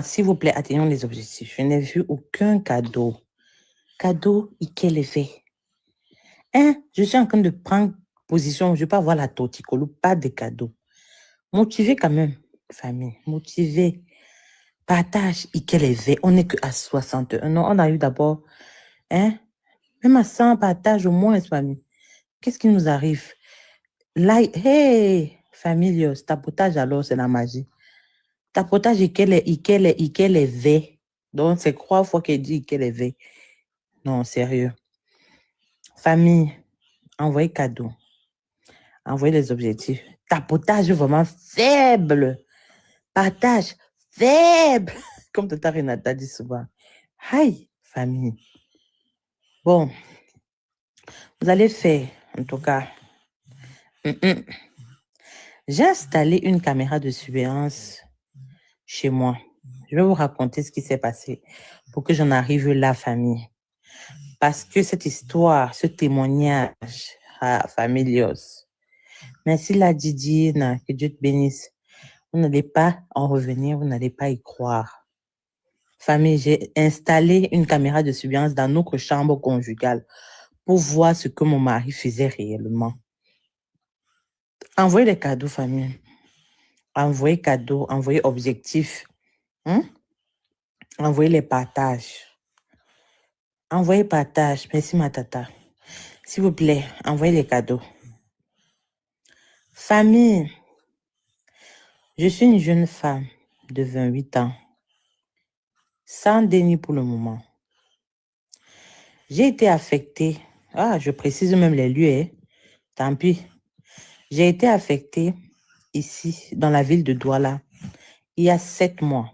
s'il vous plaît, atteignons les objectifs. Je n'ai vu aucun cadeau. Cadeau, quel effet? Hein? Je suis en train de prendre position. Je ne veux pas voir la torticolo, pas de cadeau. Motivé quand même, famille. Motivé. Partage, quel effet? On n'est qu'à 61. Non, on a eu d'abord, hein? Même à 100 partage au moins, famille. Qu'est-ce qui nous arrive? Like, hey, famille, tapotage alors, c'est la magie. Tapotage, quel est. Donc, c'est 3 fois qu'elle dit quel est. Non, sérieux. Famille, envoyez cadeau. Envoyez les objectifs. Tapotage vraiment faible. Partage faible. Comme Tata Renata dit souvent. Aïe, famille. Bon, vous allez faire, en tout cas. J'ai installé une caméra de surveillance chez moi. Je vais vous raconter ce qui s'est passé pour que j'en arrive là, famille. Parce que cette histoire, ce témoignage, familios. Merci la Didine, que Dieu te bénisse. Vous n'allez pas en revenir, vous n'allez pas y croire. Famille, j'ai installé une caméra de surveillance dans notre chambre conjugale pour voir ce que mon mari faisait réellement. Envoyez les cadeaux, famille. Envoyez cadeaux, envoyez objectifs. Envoyez les partages. Envoyez partage. Merci, ma tata. S'il vous plaît, envoyez les cadeaux. Famille, je suis une jeune femme de 28 ans, sans déni pour le moment. J'ai été affectée, je précise même les lieux, hein. Tant pis. J'ai été affectée ici, dans la ville de Douala, il y a 7 mois.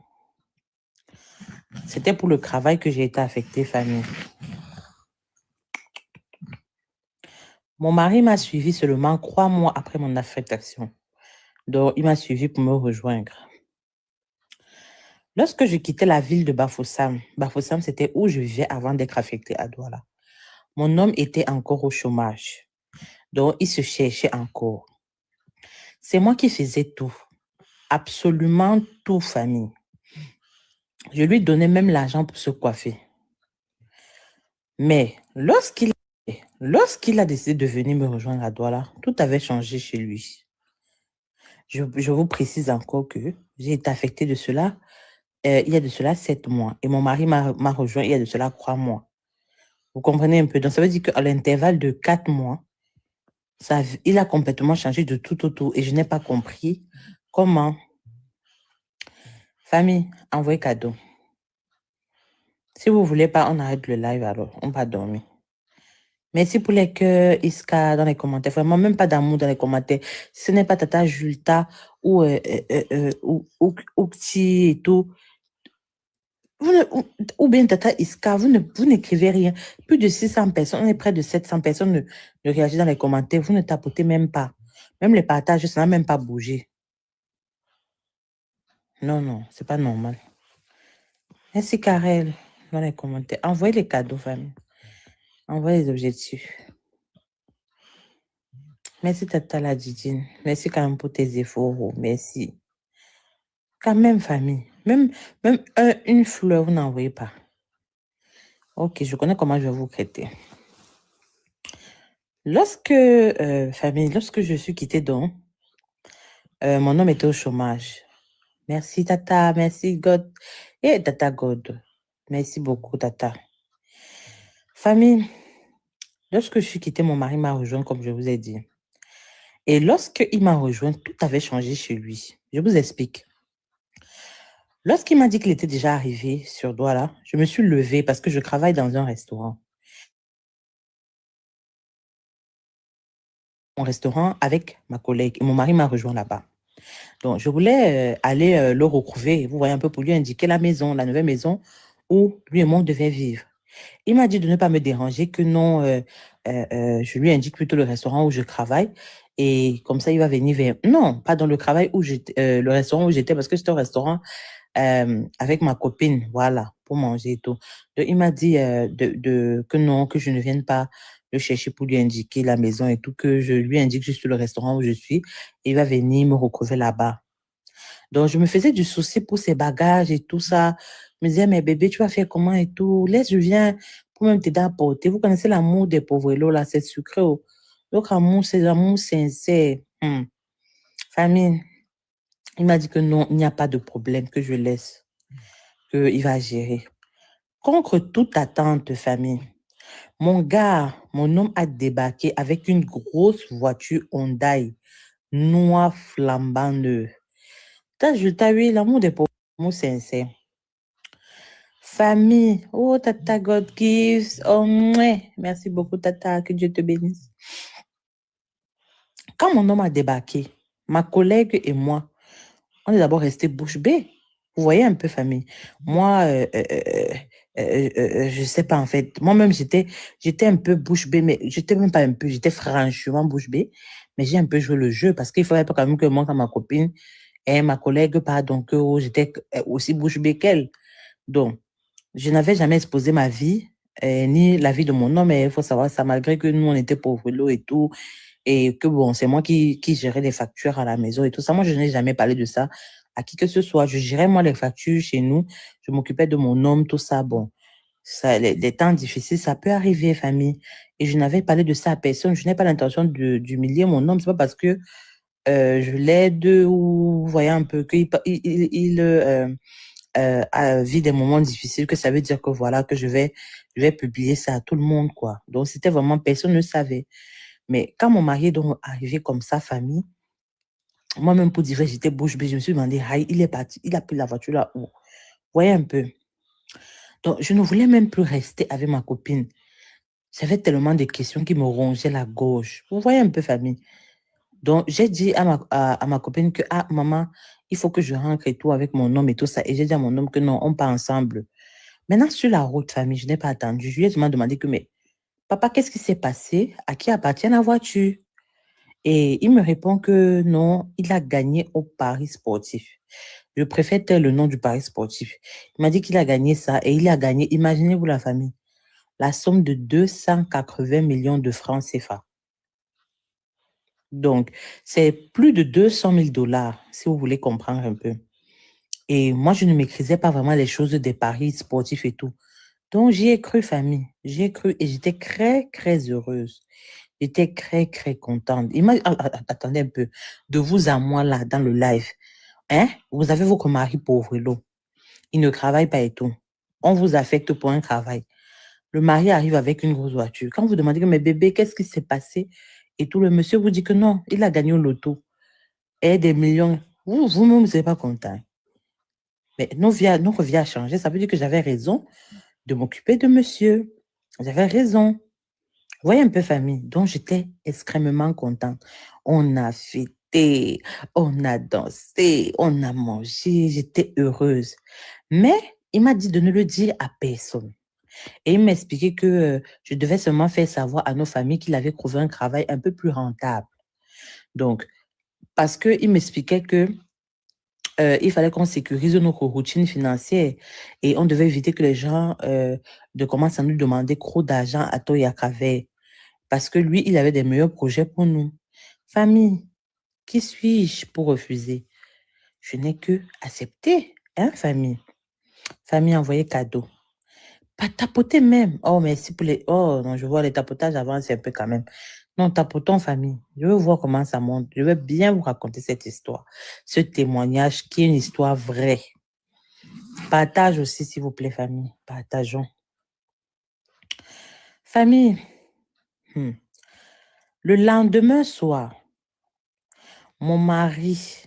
C'était pour le travail que j'ai été affectée, famille. Mon mari m'a suivi seulement 3 mois après mon affectation. Donc, il m'a suivi pour me rejoindre. Lorsque je quittais la ville de Bafoussam, c'était où je vivais avant d'être affectée à Douala. Mon homme était encore au chômage. Donc, il se cherchait encore. C'est moi qui faisais tout. Absolument tout, famille. Je lui donnais même l'argent pour se coiffer. Mais lorsqu'il a décidé de venir me rejoindre à Douala, tout avait changé chez lui. Je vous précise encore que j'ai été affectée de cela, il y a de cela 7 mois. Et mon mari m'a rejoint il y a de cela 3 mois. Vous comprenez un peu? Donc, ça veut dire qu'à l'intervalle de 4 mois, il a complètement changé de tout au tout. Et je n'ai pas compris comment. Famille, envoyez cadeau. Si vous ne voulez pas, on arrête le live alors. On va dormir. Merci pour les cœurs, Iska, dans les commentaires. Vraiment, même pas d'amour dans les commentaires. Si ce n'est pas Tata Julta ou Okti et tout, ou bien Tata Iska, vous n'écrivez rien. Plus de 600 personnes, on est près de 700 personnes ne réagissent dans les commentaires. Vous ne tapotez même pas. Même les partages, ça n'a même pas bougé. Non, c'est pas normal. Merci Karel, dans les commentaires. Envoyez les cadeaux, famille. Envoyez les objectifs. Merci Tata la Didine. Merci quand même pour tes efforts. Merci. Quand même, famille. Même une fleur, vous n'envoyez pas. Ok, je connais comment je vais vous traiter. Famille, lorsque je suis quittée donc, mon homme était au chômage. Merci Tata, merci God. Et Tata God. Merci beaucoup Tata. Famille, lorsque je suis quittée, mon mari m'a rejoint comme je vous ai dit. Et lorsqu'il m'a rejoint, tout avait changé chez lui. Je vous explique. Lorsqu'il m'a dit qu'il était déjà arrivé sur Douala, je me suis levée parce que je travaille dans un restaurant. Mon restaurant avec ma collègue et mon mari m'a rejoint là-bas. Donc, je voulais aller le retrouver, vous voyez un peu, pour lui indiquer la maison, la nouvelle maison où lui et moi devions vivre. Il m'a dit de ne pas me déranger, que non, je lui indique plutôt le restaurant où je travaille et comme ça, il va venir vers... Non, pas dans le travail où j'étais, le restaurant où j'étais, parce que j'étais au restaurant avec ma copine, voilà, pour manger et tout. Donc, il m'a dit que non, que je ne vienne pas le chercher pour lui indiquer la maison et tout, que je lui indique juste le restaurant où je suis et il va venir me retrouver là-bas. Donc, je me faisais du souci pour ses bagages et tout ça. Je me disais, mais bébé, tu vas faire comment et tout. Laisse, je viens pour même t'aider à porter. Vous connaissez l'amour des pauvres là, c'est sucré. Oh. Donc, amour, c'est l'amour sincère. Famille, il m'a dit que non, il n'y a pas de problème, que je laisse, qu'il va gérer. Contre toute attente, famille, mon gars, mon homme a débarqué avec une grosse voiture Hyundai, noire flambant neuve. T'as vu l'amour des pauvres, l'amour sincère. Famille, oh Tata God gives, oh mouais. Merci beaucoup Tata, que Dieu te bénisse. Quand mon homme a débarqué, ma collègue et moi, on est d'abord restés bouche bée. Vous voyez un peu, famille. Moi, je sais pas en fait. Moi-même, j'étais un peu bouche bée, mais j'étais même pas un peu, j'étais franchement bouche bée. Mais j'ai un peu joué le jeu parce qu'il fallait pas quand même que moi, quand ma copine et ma collègue partent, donc j'étais aussi bouche bée qu'elle. Donc, je n'avais jamais exposé ma vie, ni la vie de mon homme, mais il faut savoir ça, malgré que nous, on était pauvres l'eau et tout, et que bon, c'est moi qui gérais les factures à la maison et tout ça. Moi, je n'ai jamais parlé de ça à qui que ce soit. Je gérais, moi, les factures chez nous. Je m'occupais de mon homme, tout ça. Bon, ça, les temps difficiles, ça peut arriver, famille. Et je n'avais parlé de ça à personne. Je n'ai pas l'intention d'humilier mon homme. C'est pas parce que je l'aide ou, vous voyez un peu, vit des moments difficiles, que ça veut dire que voilà, que je vais publier ça à tout le monde, quoi. Donc, c'était vraiment, personne ne savait. Mais quand mon mari est donc arrivé comme ça, famille, moi-même, pour dire, j'étais bouche bée, je me suis demandé, aïe, il est parti, il a pris la voiture là où? Voyez un peu. Donc, je ne voulais même plus rester avec ma copine. J'avais tellement de questions qui me rongeaient la gorge. Vous voyez un peu, famille. Donc, j'ai dit à ma copine que, ah, maman, il faut que je rentre et tout avec mon homme et tout ça. Et j'ai dit à mon homme que non, on part ensemble. Maintenant, sur la route, famille, je n'ai pas attendu. Je lui ai demandé que, mais, papa, qu'est-ce qui s'est passé? À qui appartient la voiture? Et il me répond que non, il a gagné au Paris sportif. Je préfère taire le nom du Paris sportif. Il m'a dit qu'il a gagné ça et il a gagné, imaginez-vous la famille, la somme de 280 millions de francs CFA. Donc, c'est plus de 200 000 dollars, si vous voulez comprendre un peu. Et moi, je ne maîtrisais pas vraiment les choses des paris sportifs et tout. Donc, j'y ai cru, famille. J'y ai cru et j'étais très, très heureuse. J'étais très, très contente. Attendez un peu. De vous à moi, là, dans le live. Hein? Vous avez votre mari pauvre, l'eau. Il ne travaille pas et tout. On vous affecte pour un travail. Le mari arrive avec une grosse voiture. Quand vous demandez, mais bébé, qu'est-ce qui s'est passé? Et tout, le monsieur vous dit que non, il a gagné au loto. Et des millions. Vous-même, vous n'êtes pas content. Mais notre vie a changé. Ça veut dire que j'avais raison de m'occuper de monsieur. J'avais raison. Vous voyez un peu, famille. Donc, j'étais extrêmement contente. On a fêté, on a dansé, on a mangé. J'étais heureuse. Mais il m'a dit de ne le dire à personne. Et il m'a expliqué que je devais seulement faire savoir à nos familles qu'il avait trouvé un travail un peu plus rentable. Donc, parce qu'il m'expliquait que il fallait qu'on sécurise notre routine financière et on devait éviter que les gens commencent à nous demander trop d'argent à tort et à travers. Parce que lui, il avait des meilleurs projets pour nous. Famille, qui suis-je pour refuser? Je n'ai que accepté, hein, famille. Famille, envoyé cadeau. Pas tapoter même. Oh, merci pour les... Oh, non, je vois les tapotages avancent un peu quand même. Non, tapotons, famille. Je veux voir comment ça monte. Je veux bien vous raconter cette histoire. Ce témoignage qui est une histoire vraie. Partage aussi, s'il vous plaît, famille. Partageons. Famille, le lendemain soir, mon mari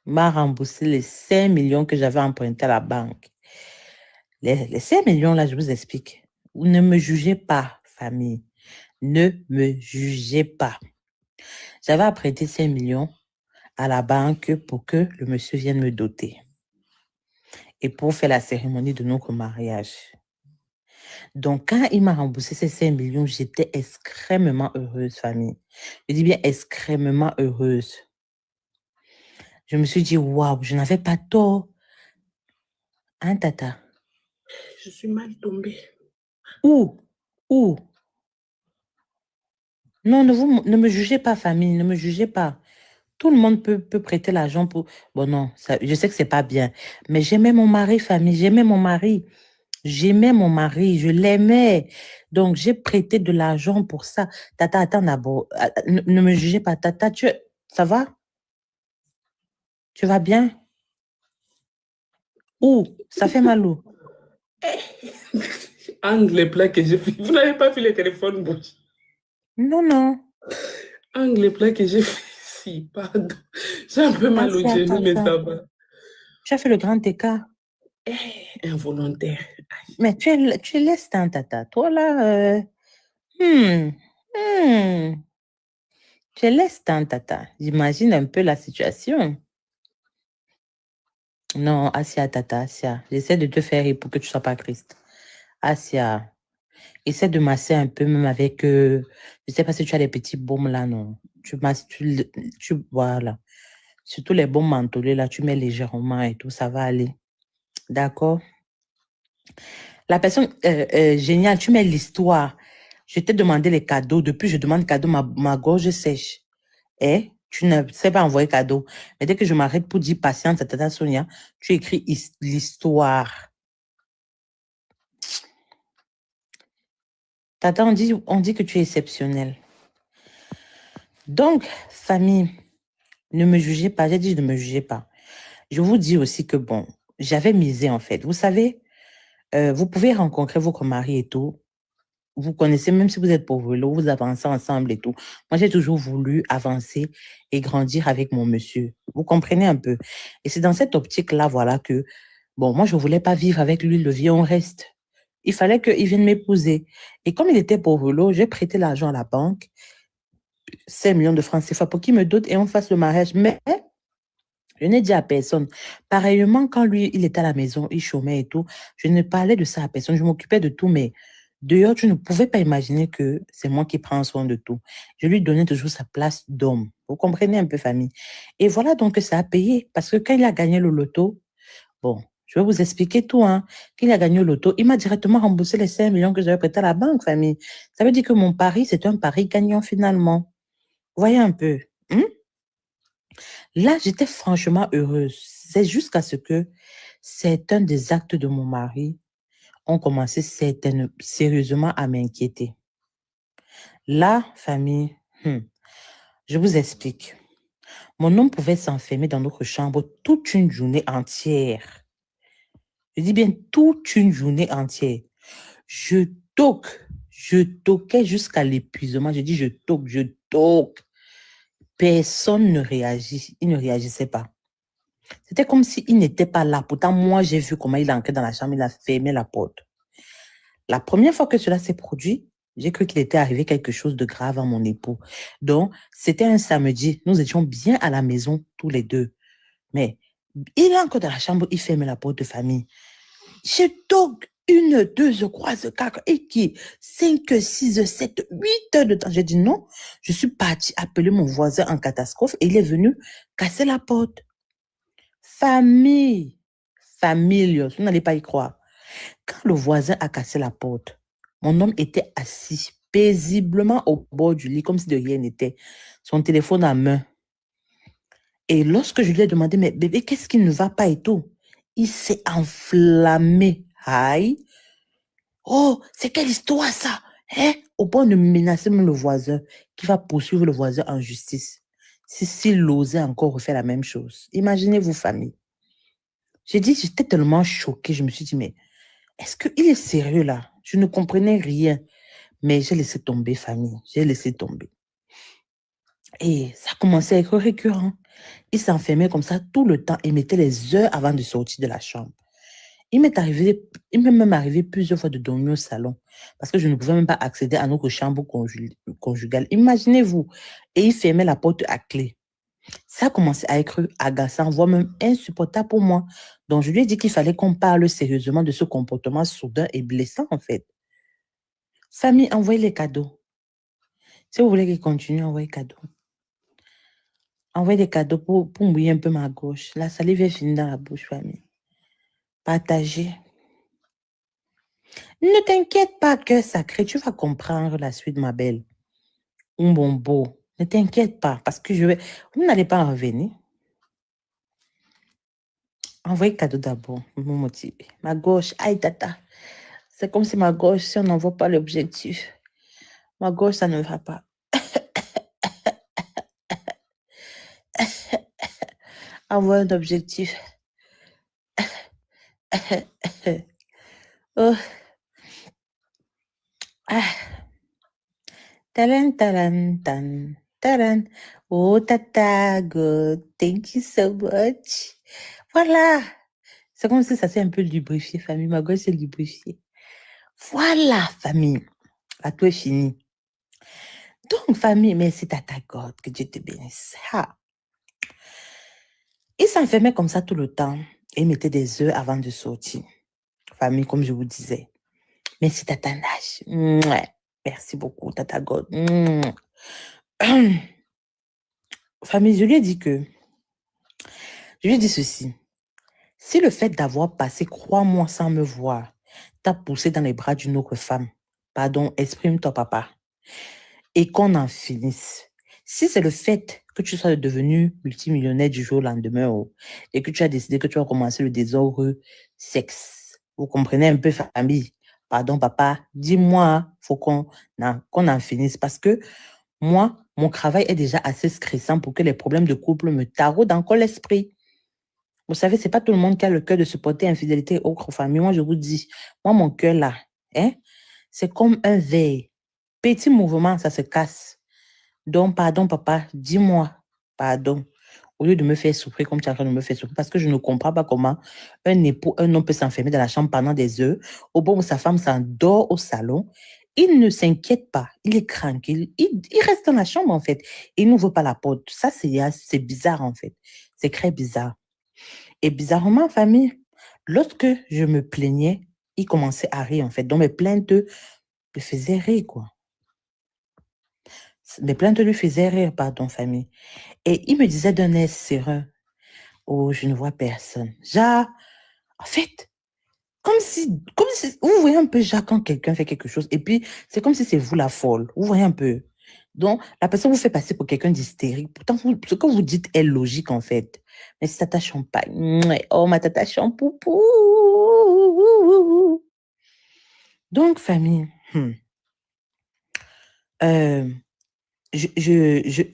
m'a remboursé les 5 millions que j'avais empruntés à la banque. Les 5 millions, là, je vous explique. Vous ne me jugez pas, famille. Ne me jugez pas. J'avais emprunté 5 millions à la banque pour que le monsieur vienne me doter et pour faire la cérémonie de notre mariage. Donc, quand il m'a remboursé ces 5 millions, j'étais extrêmement heureuse, famille. Je dis bien extrêmement heureuse. Je me suis dit, waouh, je n'avais pas tort. Hein, Tata? Je suis mal tombée. Où? Où? Non, ne me jugez pas, famille, ne me jugez pas. Tout le monde peut prêter l'argent pour... Bon, non, ça, je sais que c'est pas bien. Mais j'aimais mon mari, famille. J'aimais mon mari. J'aimais mon mari. Je l'aimais. Donc, j'ai prêté de l'argent pour ça. Tata, attends d'abord. Ne me jugez pas. Tata, ça va? Tu vas bien? Où? Ça fait mal où? Angle les plats que j'ai fait. Vous n'avez pas vu le téléphone bouge. Non, non. Angle les plats que j'ai fait ici. Pardon. J'ai un peu mal au Assis à genou, mais tata. ça va. Tu as fait le grand écart. Involontaire. Mais tu laisses un tata. Toi, là, hmm, hmm. Tu laisses un tata. J'imagine un peu la situation. Non, Asia, tata, Asia. J'essaie de te faire rire pour que tu ne sois pas triste. Asia, essaie de masser un peu, même avec... je ne sais pas si tu as des petits baumes là, non. Tu masses, voilà. Surtout les baumes mentholés, là, tu mets légèrement et tout, ça va aller. D'accord? La personne géniale, tu mets l'histoire. Je t'ai demandé les cadeaux. Depuis, je demande cadeau, ma gorge sèche. Et tu ne sais pas envoyer cadeau. Mais dès que je m'arrête pour dire patience à Tata Sonia, tu écris l'histoire. Tata, on dit que tu es exceptionnel. Donc, famille, ne me jugez pas. J'ai dit ne me jugez pas. Je vous dis aussi que bon, j'avais misé en fait. Vous savez, vous pouvez rencontrer votre mari et tout. Vous connaissez, même si vous êtes pauvre, vous avancez ensemble et tout. Moi, j'ai toujours voulu avancer et grandir avec mon monsieur. Vous comprenez un peu? Et c'est dans cette optique-là, voilà, que, bon, moi, je voulais pas vivre avec lui, le vieux, on reste. Il fallait qu'il vienne m'épouser. Et comme il était pauvre, j'ai prêté l'argent à la banque, 5 millions de francs CFA, pour qu'il me dote et on fasse le mariage. Mais je n'ai dit à personne. Pareillement, quand lui, il était à la maison, il chômait et tout, je ne parlais de ça à personne. Je m'occupais de tout, mais dehors, tu ne pouvais pas imaginer que c'est moi qui prends soin de tout. Je lui donnais toujours sa place d'homme. Vous comprenez un peu, famille. Et voilà donc que ça a payé. Parce que quand il a gagné le loto, bon, je vais vous expliquer tout, hein. Quand il a gagné le loto, il m'a directement remboursé les 5 millions que j'avais prêtés à la banque, famille. Ça veut dire que mon pari, c'est un pari gagnant finalement. Voyez un peu. Hein? Là, j'étais franchement heureuse. C'est jusqu'à ce que certains des actes de mon mari ont commencé sérieusement à m'inquiéter. La famille, je vous explique. Mon homme pouvait s'enfermer dans notre chambre toute une journée entière. Je dis bien toute une journée entière. Je toquais jusqu'à l'épuisement. Je dis je toque. Personne ne réagit, il ne réagissait pas. C'était comme s'il n'était pas là. Pourtant, moi, j'ai vu comment il est entré dans la chambre, il a fermé la porte. La première fois que cela s'est produit, j'ai cru qu'il était arrivé quelque chose de grave à mon époux. Donc, c'était un samedi. Nous étions bien à la maison, tous les deux. Mais il est encore dans la chambre, il ferme la porte de famille. Je toque 1, 2, 3, 4, et qui 5, 6, 7, 8 heures de temps. J'ai dit non. Je suis partie appeler mon voisin en catastrophe et il est venu casser la porte. Famille, vous n'allez pas y croire. Quand le voisin a cassé la porte, mon homme était assis paisiblement au bord du lit, comme si de rien n'était, son téléphone à main. Et lorsque je lui ai demandé, mais bébé, qu'est-ce qui ne va pas et tout? Il s'est enflammé. Aïe. Oh, c'est quelle histoire ça? Hein? Au point de menacer même le voisin, qui va poursuivre le voisin en justice. S'il osait encore refaire la même chose. Imaginez-vous, famille. J'étais tellement choquée, je me suis dit, mais est-ce qu'il est sérieux là? Je ne comprenais rien. Mais j'ai laissé tomber, famille. J'ai laissé tomber. Et ça commençait à être récurrent. Il s'enfermait comme ça tout le temps et mettait les heures avant de sortir de la chambre. Il m'est même arrivé plusieurs fois de dormir au salon parce que je ne pouvais même pas accéder à notre chambre conjugale. Imaginez-vous. Et il fermait la porte à clé. Ça a commencé à être agaçant, voire même insupportable pour moi. Donc, je lui ai dit qu'il fallait qu'on parle sérieusement de ce comportement soudain et blessant, en fait. Famille, envoyez les cadeaux. Si vous voulez qu'il continue, envoyez des cadeaux. Envoyez des cadeaux pour mouiller un peu ma gauche. La salive est finie dans la bouche, famille. Partagez. Ne t'inquiète pas, cœur sacré, tu vas comprendre la suite, ma belle. Un bon beau. Ne t'inquiète pas, parce que vous n'allez pas en revenir. Envoyez cadeau d'abord, me motiver. Ma gauche, aïe tata. C'est comme si ma gauche, si on n'envoie pas l'objectif, ma gauche, ça ne va pas. Envoie un objectif. Oh. Ah. Talan, talan, tan, talan. Oh, tata, good. Thank you so much. Voilà. C'est comme si ça s'est un peu lubrifié, famille. Ma gauche s'est lubrifiée. Voilà, famille. La tout est fini. Donc, famille, merci tata God. Que Dieu te bénisse. Ah. Il s'enfermait comme ça tout le temps et mettait des heures avant de sortir. Famille, comme je vous disais. Merci tata Nash. Mouais. Merci beaucoup, tata God. Famille, je lui ai dit ceci. Si le fait d'avoir passé 3 mois sans me voir t'a poussé dans les bras d'une autre femme, pardon, exprime-toi, papa, et qu'on en finisse. Si c'est le fait que tu sois devenu multimillionnaire du jour au lendemain et que tu as décidé que tu vas commencer le désordre sexe, vous comprenez un peu, famille? Pardon, papa, dis-moi, faut qu'on en finisse parce que moi, mon travail est déjà assez stressant pour que les problèmes de couple me taraudent encore l'esprit. Vous savez, c'est pas tout le monde qui a le cœur de supporter infidélité autre famille. Moi, je vous dis, moi, mon cœur là, hein, c'est comme un verre. Petit mouvement, ça se casse. Donc, pardon, papa, dis-moi, pardon. Au lieu de me faire souffrir comme tu es en train de me faire souffrir, parce que je ne comprends pas comment un homme peut s'enfermer dans la chambre pendant des heures, au moment où sa femme s'endort au salon. Il ne s'inquiète pas, il est tranquille, il reste dans la chambre en fait. Il n'ouvre pas la porte. Ça, c'est bizarre en fait. C'est très bizarre. Et bizarrement, famille, lorsque je me plaignais, il commençait à rire en fait. Donc mes plaintes me faisaient rire, quoi. Mes plaintes lui faisaient rire, pardon, famille. Et il me disait d'un air serein, oh, je ne vois personne. Genre, en fait, comme si, vous voyez un peu, genre, quand quelqu'un fait quelque chose, et puis, c'est comme si c'est vous la folle. Vous voyez un peu. Donc, la personne vous fait passer pour quelqu'un d'hystérique. Pourtant, ce que vous dites est logique, en fait. Mais c'est tata champagne. Mouais. Oh, ma tata champoupou. Donc, famille, en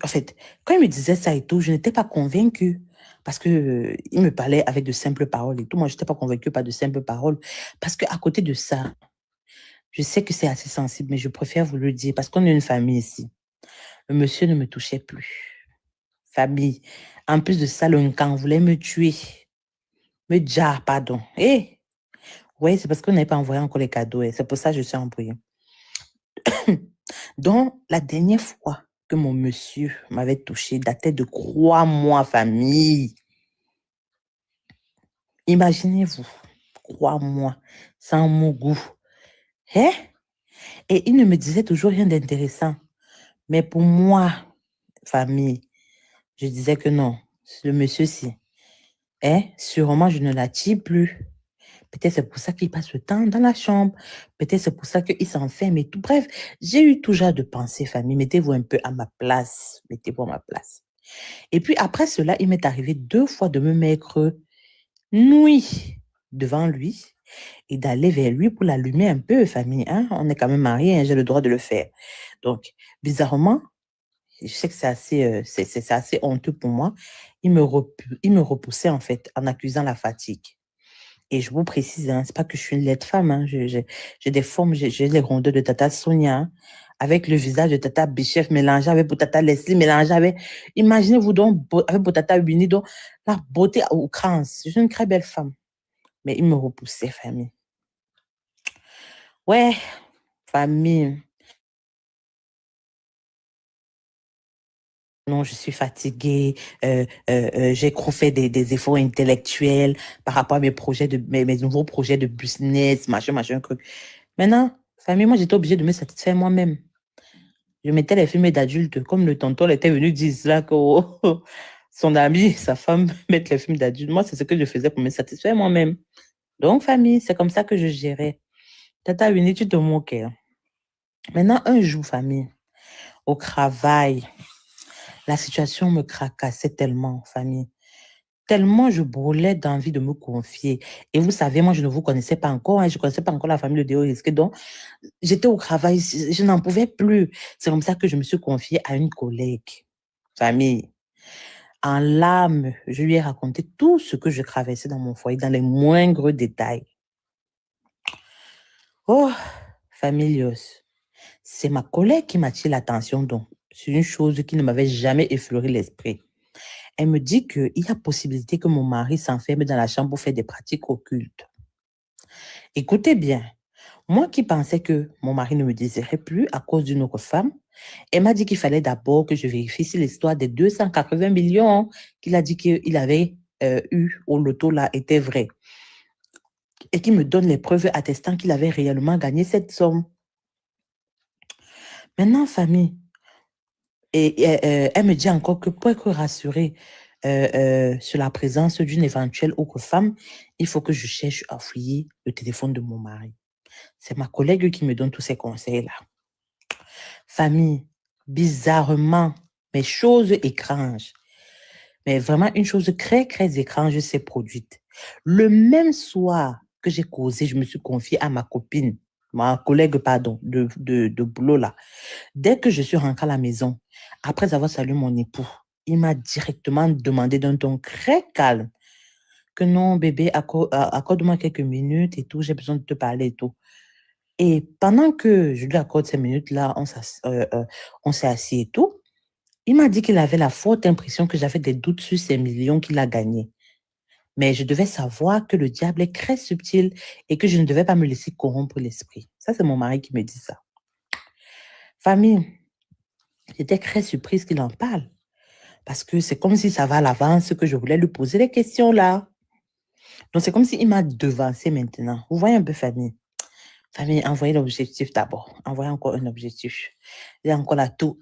fait, quand il me disait ça et tout, je n'étais pas convaincue. Parce que il me parlait avec de simples paroles et tout. Moi, je n'étais pas convaincue par de simples paroles. Parce qu'à côté de ça, je sais que c'est assez sensible, mais je préfère vous le dire parce qu'on est une famille ici. Le monsieur ne me touchait plus. Famille. En plus de ça, le Nkan voulait me tuer. Me dire, pardon. Eh, ouais, c'est parce qu'on n'avait pas envoyé encore les cadeaux. C'est pour ça que je suis embrouillée. Donc, la dernière fois que mon monsieur m'avait touché datait de 3 mois, famille. Imaginez-vous, 3 mois sans mon goût. Hein? Et il ne me disait toujours rien d'intéressant. Mais pour moi, famille, je disais que non, ce monsieur-ci, hein, sûrement je ne l'attire plus. Peut-être c'est pour ça qu'il passe le temps dans la chambre. Peut-être c'est pour ça qu'il s'enferme et tout. Bref, j'ai eu tout genre de pensées, famille. Mettez-vous un peu à ma place. Mettez-vous à ma place. Et puis après cela, il m'est arrivé 2 fois de me mettre nuit devant lui et d'aller vers lui pour l'allumer un peu, famille. Hein? On est quand même mariés, hein, j'ai le droit de le faire. Donc, bizarrement, je sais que c'est assez honteux pour moi. Il me repoussait en fait en accusant la fatigue. Et je vous précise, hein, c'est pas que je suis une laide femme. Hein, j'ai des formes, j'ai les rondeurs de Tata Sonia, hein, avec le visage de Tata Bichef mélangé avec Tata Leslie, mélangé avec... Imaginez-vous donc, avec Tata Ubini, donc la beauté à outrance. Je suis une très belle femme. Mais il me repoussait, famille. Ouais, famille. Non, je suis fatiguée. J'ai fait des efforts intellectuels par rapport à mes nouveaux projets de business, machin, truc. Maintenant, famille, moi, j'étais obligée de me satisfaire moi-même. Je mettais les films d'adultes, comme le tonton était venu dire là que son ami, sa femme, mettent les films d'adultes. Moi, c'est ce que je faisais pour me satisfaire moi-même. Donc, famille, c'est comme ça que je gérais. Tata Winnie, tu te moquais. Maintenant, un jour, famille, au travail, La situation me tracassait tellement, famille. Tellement je brûlais d'envie de me confier. Et vous savez, moi, je ne vous connaissais pas encore, hein, je ne connaissais pas encore la famille de Déo Risqué. Donc, j'étais au travail, je n'en pouvais plus. C'est comme ça que je me suis confiée à une collègue. Famille. En larmes, je lui ai raconté tout ce que je traversais dans mon foyer, dans les moindres détails. Oh, familios. C'est ma collègue qui m'attire l'attention donc. C'est une chose qui ne m'avait jamais effleuré l'esprit. Elle me dit qu'il y a possibilité que mon mari s'enferme dans la chambre pour faire des pratiques occultes. Écoutez bien, moi qui pensais que mon mari ne me désirait plus à cause d'une autre femme, elle m'a dit qu'il fallait d'abord que je vérifie si l'histoire des 280 millions qu'il a dit qu'il avait eu au loto là était vraie. Et qu'il me donne les preuves attestant qu'il avait réellement gagné cette somme. Maintenant, famille, elle me dit encore que pour être rassurée sur la présence d'une éventuelle autre femme, il faut que je cherche à fouiller le téléphone de mon mari. C'est ma collègue qui me donne tous ces conseils-là. Famille, bizarrement, mais chose étrange, mais vraiment une chose très, très étrange s'est produite. Le même soir que j'ai causé, je me suis confiée à ma copine, ma collègue, pardon, de boulot là. Dès que je suis rentrée à la maison, après avoir salué mon époux, il m'a directement demandé d'un ton très calme que non, bébé, accorde-moi quelques minutes et tout, j'ai besoin de te parler et tout. Et pendant que je lui accorde ces minutes-là, on s'est assis et tout, il m'a dit qu'il avait la forte impression que j'avais des doutes sur ces millions qu'il a gagnés. Mais je devais savoir que le diable est très subtil et que je ne devais pas me laisser corrompre l'esprit. Ça, c'est mon mari qui me dit ça. Famille, j'étais très surprise qu'il en parle. Parce que c'est comme si ça va à l'avance que je voulais lui poser les questions là. Donc, c'est comme s'il m'a devancé maintenant. Vous voyez un peu, famille. Famille, envoyez l'objectif d'abord. Envoyez encore un objectif. Il y a encore la toux.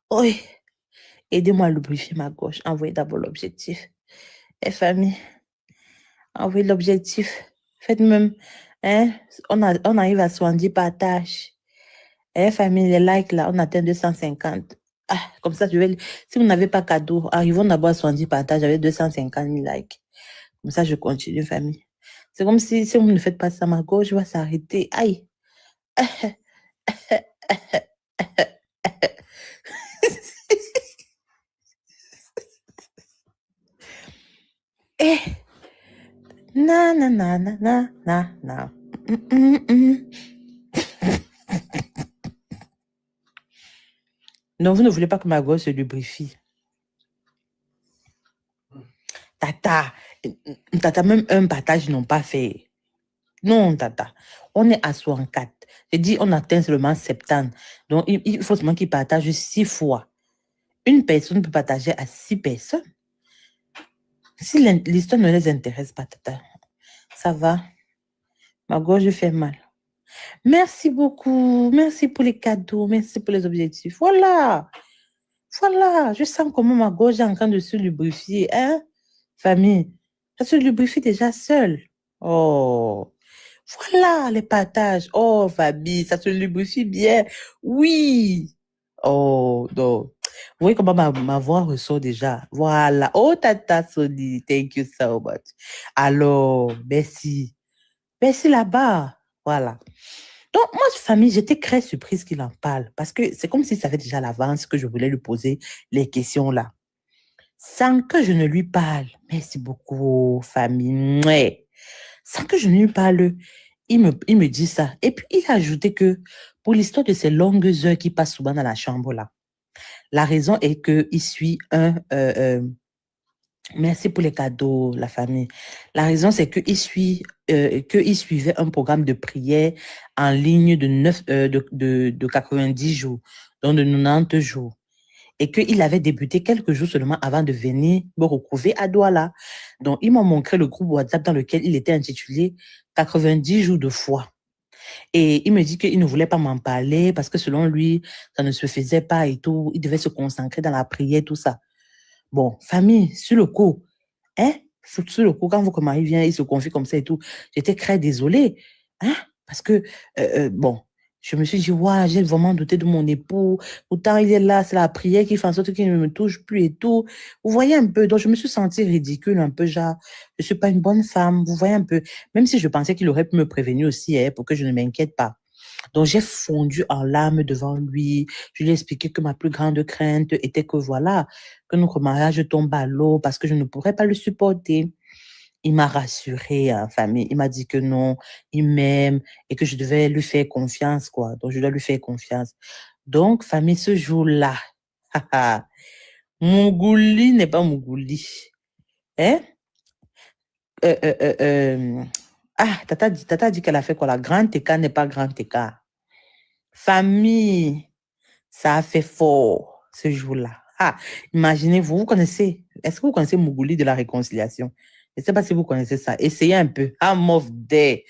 Oui. Aidez-moi à lubrifier ma gauche. Envoyez d'abord l'objectif. Et famille, envoyez l'objectif. Faites même, hein, on arrive à 70 partages. Eh, famille, les likes là, on atteint 250. Ah, comme ça, si vous n'avez pas cadeau, arrivons d'abord à 70 partages avec 250 000 likes. Comme ça, je continue, famille. C'est comme si vous ne faites pas ça, ma gorge va s'arrêter. Aïe. Eh. Na, na, na, na, na, na, na. Non, vous ne voulez pas que ma gorge se lubrifie. Tata, même un partage, ils n'ont pas fait. Non, Tata. On est à 64. J'ai dit, on atteint seulement 70. Donc, il faut seulement qu'ils partagent 6 fois. Une personne peut partager à 6 personnes. Si l'histoire ne les intéresse pas, Tata, ça va. Ma gorge fait mal. Merci beaucoup. Merci pour les cadeaux. Merci pour les objectifs. Voilà. Voilà. Je sens comment ma gorge est en train de se lubrifier. Hein, famille? Ça se lubrifie déjà seule. Oh. Voilà les partages. Oh, Fabi, ça se lubrifie bien. Oui. Oh, non. Vous voyez comment ma voix ressort déjà. Voilà. Oh, Tata Sony, thank you so much. Alors, merci. Merci là-bas. Voilà. Donc, moi, famille, j'étais très surprise qu'il en parle parce que c'est comme s'il savait déjà à l'avance que je voulais lui poser les questions là. Sans que je ne lui parle. Merci beaucoup, famille. Mouais. Sans que je ne lui parle, il me dit ça. Et puis, il a ajouté que pour l'histoire de ces longues heures qu'il passe souvent dans la chambre là, la raison est qu'il suit merci pour les cadeaux, la famille. La raison, c'est qu'il suivait un programme de prière en ligne de 90 jours, donc de 90 jours. Et qu'il avait débuté quelques jours seulement avant de venir me retrouver à Douala. Donc, il m'a montré le groupe WhatsApp dans lequel il était intitulé 90 jours de foi. Et il me dit qu'il ne voulait pas m'en parler parce que selon lui, ça ne se faisait pas et tout. Il devait se concentrer dans la prière, tout ça. Bon, famille, sur le coup, hein, sur le coup, quand votre mari vient, il se confie comme ça et tout, j'étais très désolée, hein, parce que, bon, Je me suis dit, ouais, j'ai vraiment douté de mon époux. Pourtant, il est là, c'est la prière qui fait en sorte qu'il ne me touche plus et tout. Vous voyez un peu, donc je me suis sentie ridicule un peu, genre, je suis pas une bonne femme, vous voyez un peu. Même si je pensais qu'il aurait pu me prévenir aussi, hein, pour que je ne m'inquiète pas. Donc, j'ai fondu en larmes devant lui. Je lui ai expliqué que ma plus grande crainte était que voilà, que notre mariage tombe à l'eau parce que je ne pourrais pas le supporter. Il m'a rassuré, en famille. Il m'a dit que non, il m'aime et que je devais lui faire confiance, quoi. Donc, je dois lui faire confiance. Donc, famille, ce jour-là, Mougouli n'est pas Mougouli. Hein? Euh, euh, euh, euh, Tata dit qu'elle a fait quoi? La grande écart n'est pas grand écart. Famille, ça a fait fort ce jour-là. Imaginez-vous, vous connaissez, est-ce que vous connaissez Mougouli de la réconciliation? Je ne sais pas si vous connaissez ça. Essayez un peu. I'm of day.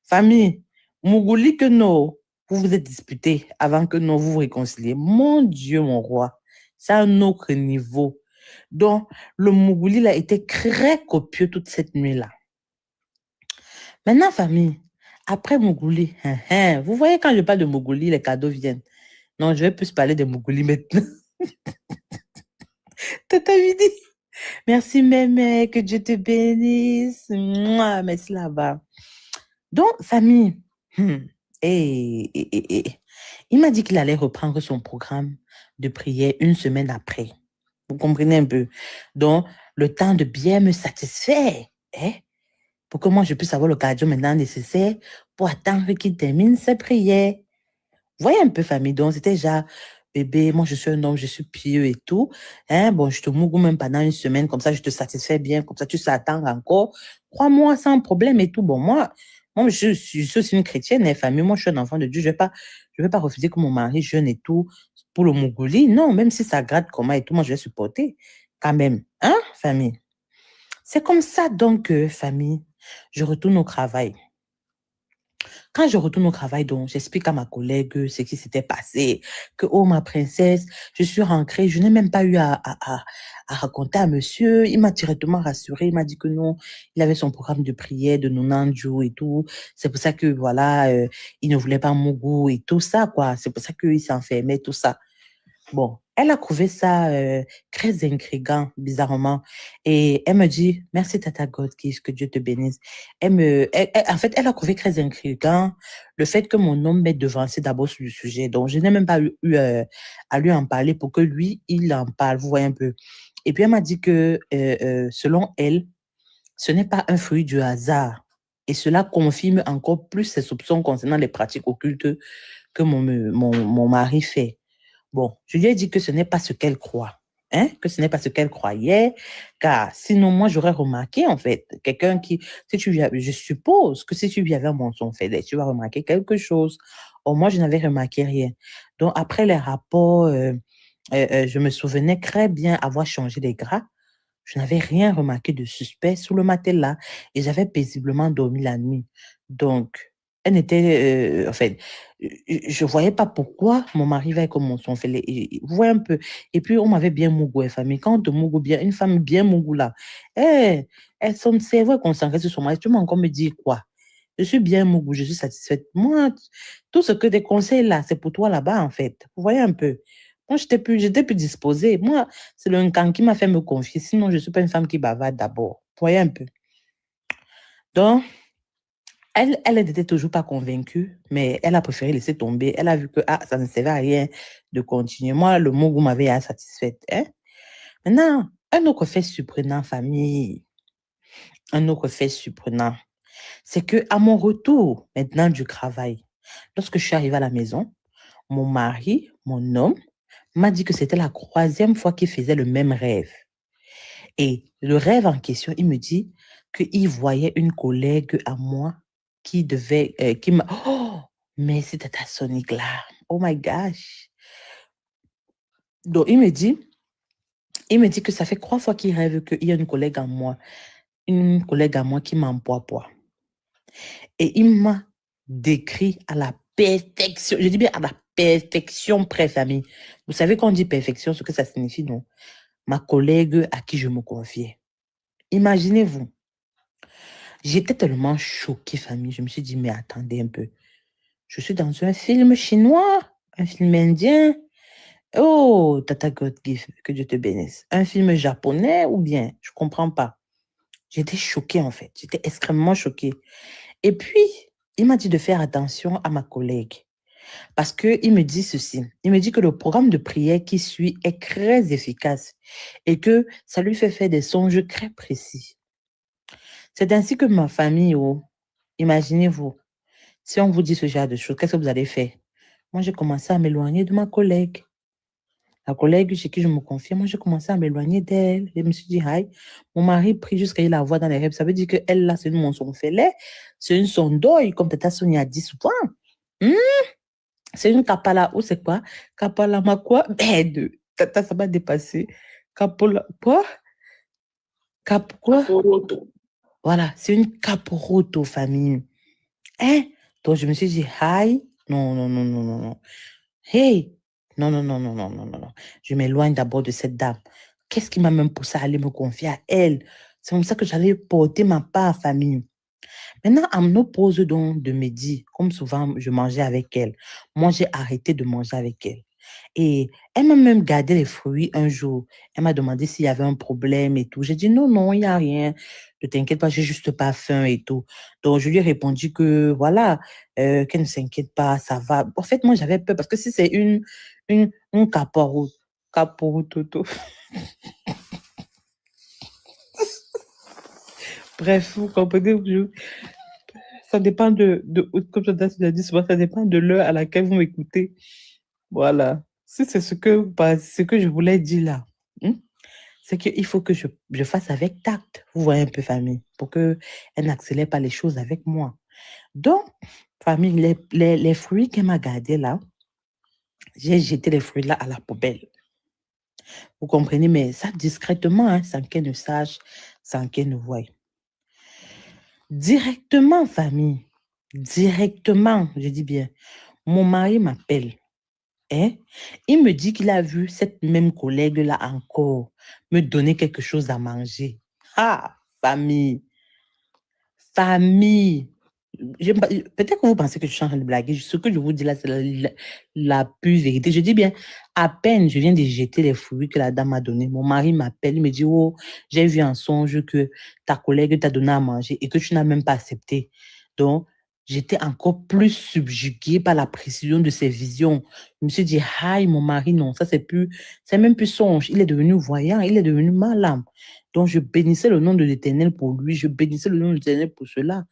Famille, Mougouli que non, vous vous êtes disputés avant que non vous vous réconciliez. Mon Dieu, mon roi, c'est un autre niveau. Donc, le Mougouli là, était très copieux toute cette nuit-là. Maintenant, famille, après Mougouli, vous voyez quand je parle de Mougouli, les cadeaux viennent. Non, je vais plus parler de Mougouli maintenant. Tata Vidi, merci mémé, que Dieu te bénisse. Mouah, merci là-bas. Donc, famille, il m'a dit qu'il allait reprendre son programme de prière une semaine après. Vous comprenez un peu? Donc, le temps de bien me satisfaire, hein, pour que moi je puisse avoir le cardio maintenant nécessaire pour attendre qu'il termine ses prières. Vous voyez un peu, famille, donc c'était déjà, bébé, moi je suis un homme, je suis pieux et tout. Hein, bon, je te mougue même pendant une semaine, comme ça je te satisfais bien, comme ça tu sais attendre encore. Crois-moi, sans problème et tout. Bon, moi je suis aussi une chrétienne, hein, famille, moi je suis un enfant de Dieu, je vais pas refuser que mon mari jeûne et tout pour le mougouli. Non, même si ça gratte comment et tout, moi je vais supporter quand même. Hein, famille? C'est comme ça donc, famille, je retourne au travail. Quand je retourne au travail, donc, j'explique à ma collègue ce qui s'était passé, que, oh, ma princesse, je suis rentrée, je n'ai même pas eu à raconter à monsieur. Il m'a directement rassuré, il m'a dit que non, il avait son programme de prière de 90 jours et tout. C'est pour ça que, voilà, il ne voulait pas mon goût et tout ça, quoi. C'est pour ça qu'il s'enfermait, tout ça. Bon, elle a trouvé ça très intriguant, bizarrement. Et elle me dit, merci Tata Godkiss, que Dieu te bénisse. En fait, elle a trouvé très intriguant le fait que mon homme m'ait devancé d'abord sur le sujet. Donc, je n'ai même pas eu à lui en parler pour que lui, il en parle. Vous voyez un peu. Et puis, elle m'a dit que, selon elle, ce n'est pas un fruit du hasard. Et cela confirme encore plus ses soupçons concernant les pratiques occultes que mon mari fait. Bon, je lui ai dit que ce n'est pas ce qu'elle croit, hein, que ce n'est pas ce qu'elle croyait, car sinon, moi, j'aurais remarqué, en fait, quelqu'un qui, si tu lui je suppose que si tu lui avais un mensonge fait, tu vas remarquer quelque chose. Or, moi, je n'avais remarqué rien. Donc, après les rapports, je me souvenais très bien avoir changé les draps. Je n'avais rien remarqué de suspect sous le matelas et j'avais paisiblement dormi la nuit. Donc, elle n'était, en fait, je voyais pas pourquoi mon mari va comme son fait. Vous voyez un peu. Et puis, on m'avait bien mougou, famille. Quand on te mougou bien, une femme bien mougou là, eh, son cerveau est concentré sur son mari. Tu m'as encore me dire quoi? Je suis bien mougou, je suis satisfaite. Moi, tout ce que des conseils là, c'est pour toi là-bas, en fait. Vous voyez un peu. Moi, j'étais plus disposée. Moi, c'est le Nkan qui m'a fait me confier. Sinon, je ne suis pas une femme qui bavarde d'abord. Vous voyez un peu. Donc, elle n'était toujours pas convaincue, mais elle a préféré laisser tomber. Elle a vu que ça ne servait à rien de continuer. Moi, le mot vous m'avez satisfaite. Hein? Maintenant, un autre fait surprenant, famille. Un autre fait surprenant. C'est que à mon retour maintenant du travail, lorsque je suis arrivée à la maison, mon mari, mon homme, m'a dit que c'était la troisième fois qu'il faisait le même rêve. Et le rêve en question, il me dit qu'il voyait une collègue à moi qui devait, qui m'a, oh, mais c'était ta Sonic là. Oh my gosh. Donc, il me dit que ça fait 3 fois qu'il rêve qu'il y a une collègue à moi qui m'emploie. Et il m'a décrit à la perfection, je dis bien à la perfection près, famille. Vous savez quand on dit perfection, ce que ça signifie, non? Ma collègue à qui je me confiais. Imaginez-vous. J'étais tellement choquée, famille. Je me suis dit, mais attendez un peu. Je suis dans un film chinois, un film indien. Oh, Tata God give, que Dieu te bénisse. Un film japonais ou bien, je comprends pas. J'étais choquée en fait. J'étais extrêmement choquée. Et puis, il m'a dit de faire attention à ma collègue. Parce qu'il me dit ceci. Il me dit que le programme de prière qui suit est très efficace et que ça lui fait faire des songes très précis. C'est ainsi que ma famille, oh, imaginez-vous, si on vous dit ce genre de choses, qu'est-ce que vous allez faire? Moi, j'ai commencé à m'éloigner de ma collègue. La collègue chez qui je me confie, moi, j'ai commencé à m'éloigner d'elle. Je me suis dit, aïe, mon mari prie jusqu'à il la voix dans les rêves. Ça veut dire qu'elle, là, c'est une monsonfele, c'est une sondoï, comme Tata Sonia a dit souvent. Hmm? C'est une kapala, ou c'est quoi? Kapala ma quoi? Ben, Tata, ça m'a dépassé. Kapola, quoi? Cap, quoi? Caporoto. Voilà, c'est une caporoto, famille. Hein? Donc, je me suis dit, aïe, non, non, non, non, non, non. Hey, non, non, non, non, non, non, non, non. Je m'éloigne d'abord de cette dame. Qu'est-ce qui m'a même poussé à aller me confier à elle? C'est comme ça que j'allais porter ma part, famille. Maintenant, à nos pauses donc de midi, comme souvent je mangeais avec elle, moi j'ai arrêté de manger avec elle. Et elle m'a même gardé les fruits un jour. Elle m'a demandé s'il y avait un problème et tout. J'ai dit non, non, il n'y a rien. Ne t'inquiète pas, j'ai juste pas faim et tout. Donc je lui ai répondu que voilà, qu'elle ne s'inquiète pas, ça va. En fait, moi j'avais peur parce que si c'est une caporou, toto. Bref, vous comprenez, ça dépend comme je l'ai dit souvent, ça dépend de l'heure à laquelle vous m'écoutez. Voilà. Si c'est ce que je voulais dire là, hein, c'est qu'il faut que je fasse avec tact. Vous voyez un peu, famille, pour qu'elle n'accélère pas les choses avec moi. Donc, famille, les fruits qu'elle m'a gardés là, j'ai jeté les fruits là à la poubelle. Vous comprenez, mais ça discrètement, hein, sans qu'elle ne sache, sans qu'elle ne voie. Directement, famille. Directement, je dis bien. Mon mari m'appelle. Hein? Il me dit qu'il a vu cette même collègue-là encore me donner quelque chose à manger. Ah, famille. Famille. Peut-être que vous pensez que je suis en train de blaguer. Ce que je vous dis là, c'est la pure vérité. Je dis bien, à peine je viens de jeter les fruits que la dame m'a donné. Mon mari m'appelle, il me dit, oh, j'ai vu en songe que ta collègue t'a donné à manger et que tu n'as même pas accepté. Donc, j'étais encore plus subjuguée par la précision de ses visions. Je me suis dit, aïe, mon mari, non, ça c'est même plus songe. Il est devenu voyant, il est devenu malin. Donc, je bénissais le nom de l'Éternel pour lui, je bénissais le nom de l'Éternel pour cela.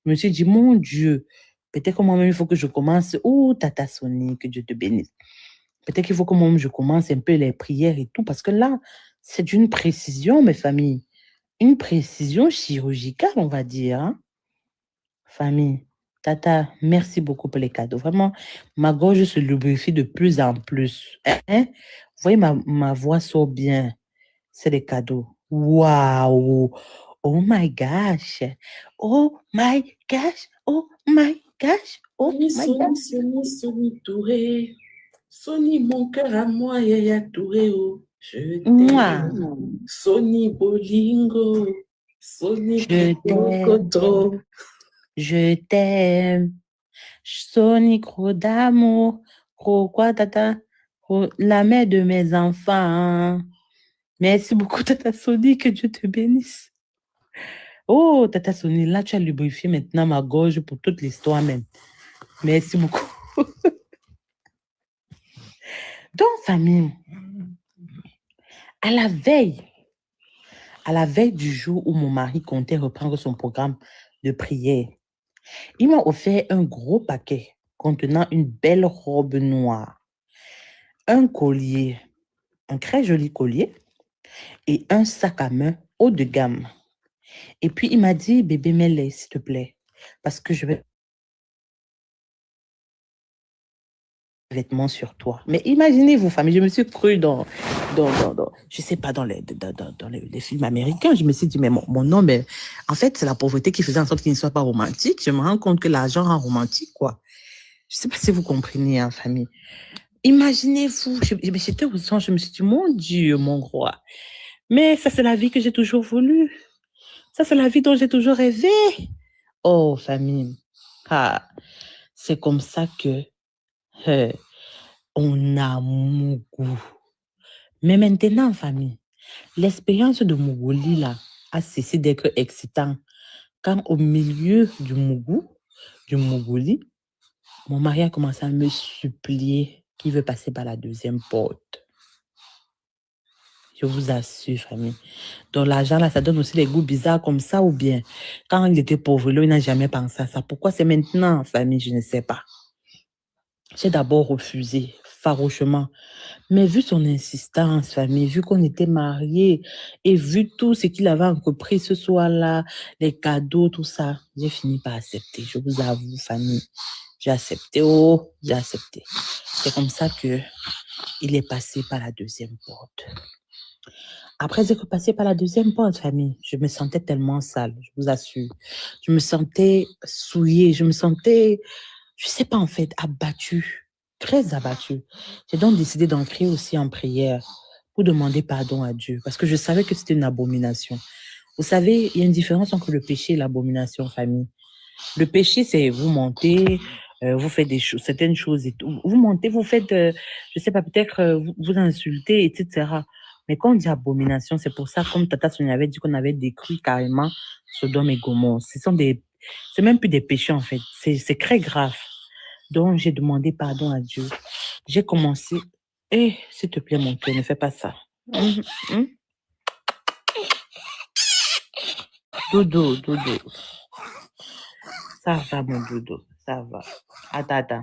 Je me suis dit, mon Dieu, peut-être que moi-même, il faut que je commence. Oh, Tata Sony, que Dieu te bénisse. Peut-être qu'il faut que moi-même, je commence un peu les prières et tout, parce que là, c'est d'une précision, mes familles. Une précision chirurgicale, on va dire. Hein? Famille, Tata, merci beaucoup pour les cadeaux. Vraiment, ma gorge se lubrifie de plus en plus. Hein? Vous voyez, ma voix sort bien. C'est des cadeaux. Waouh! Oh my gosh! Oh my gosh! Oh my gosh! Oh Sony, my Sony, gosh! Sony, Sony Touré. Sony, mon cœur à moi, Yaya Touré, oh. Je Mouah! t'aime. Sony Bolingo. Sony Je t'aime, Koto. je t'aime. Sonic gros d'amour, gros quoi, tata? Gros, la mère de mes enfants. Merci beaucoup, tata Sony, que Dieu te bénisse. Oh, tata Sony, là, tu as lubrifié maintenant ma gorge pour toute l'histoire même. Merci beaucoup. Donc, famille, à la veille du jour où mon mari comptait reprendre son programme de prière, il m'a offert un gros paquet contenant une belle robe noire, un collier, un très joli collier et un sac à main haut de gamme. Et puis, il m'a dit, bébé, mets-les, s'il te plaît, parce que je vais vêtements sur toi. Mais imaginez-vous, famille, je me suis crue je sais pas, dans les films américains. Je me suis dit, mais mon nom, mais en fait, c'est la pauvreté qui faisait en sorte qu'il ne soit pas romantique. Je me rends compte que l'argent rend romantique, quoi. Je sais pas si vous comprenez, hein, famille. Imaginez-vous, j'étais au centre, je me suis dit, mon Dieu, mon roi. Mais ça, c'est la vie que j'ai toujours voulu. Ça, c'est la vie dont j'ai toujours rêvé. Oh, famille. Ah, C'est comme ça que on a Mougou. Mais maintenant, famille, l'expérience de Mougouli, là, a cessé d'être excitant. Quand au milieu du Mougouli, mon mari a commencé à me supplier qu'il veut passer par la deuxième porte. Je vous assure, famille. Donc, l'argent, là, ça donne aussi des goûts bizarres comme ça ou bien quand il était pauvre, là, il n'a jamais pensé à ça. Pourquoi c'est maintenant, famille? Je ne sais pas. J'ai d'abord refusé farouchement. Mais vu son insistance, famille, vu qu'on était mariés et vu tout ce qu'il avait entrepris ce soir-là, les cadeaux, tout ça, j'ai fini par accepter. Je vous avoue, famille, j'ai accepté. Oh, j'ai accepté. C'est comme ça que il est passé par la deuxième porte. Après être passé par la deuxième porte, famille, je me sentais tellement sale, je vous assure. Je me sentais souillée, je me sentais, je sais pas en fait, abattue, très abattue. J'ai donc décidé d'entrer aussi en prière pour demander pardon à Dieu parce que je savais que c'était une abomination. Vous savez, il y a une différence entre le péché et l'abomination, famille. Le péché, c'est vous montez, vous faites des choses, certaines choses et tout. Vous montez, vous faites, je sais pas, peut-être vous insultez, etc. Mais quand on dit abomination, c'est pour ça, comme Tata Sonia avait dit qu'on avait décrit carrément Sodome et Gomorrhe. C'est même plus des péchés en fait. C'est très grave. Donc j'ai demandé pardon à Dieu. J'ai commencé. S'il te plaît, mon cœur, ne fais pas ça. Dodo, dodo. Ça va, mon dodo, ça va. Attends.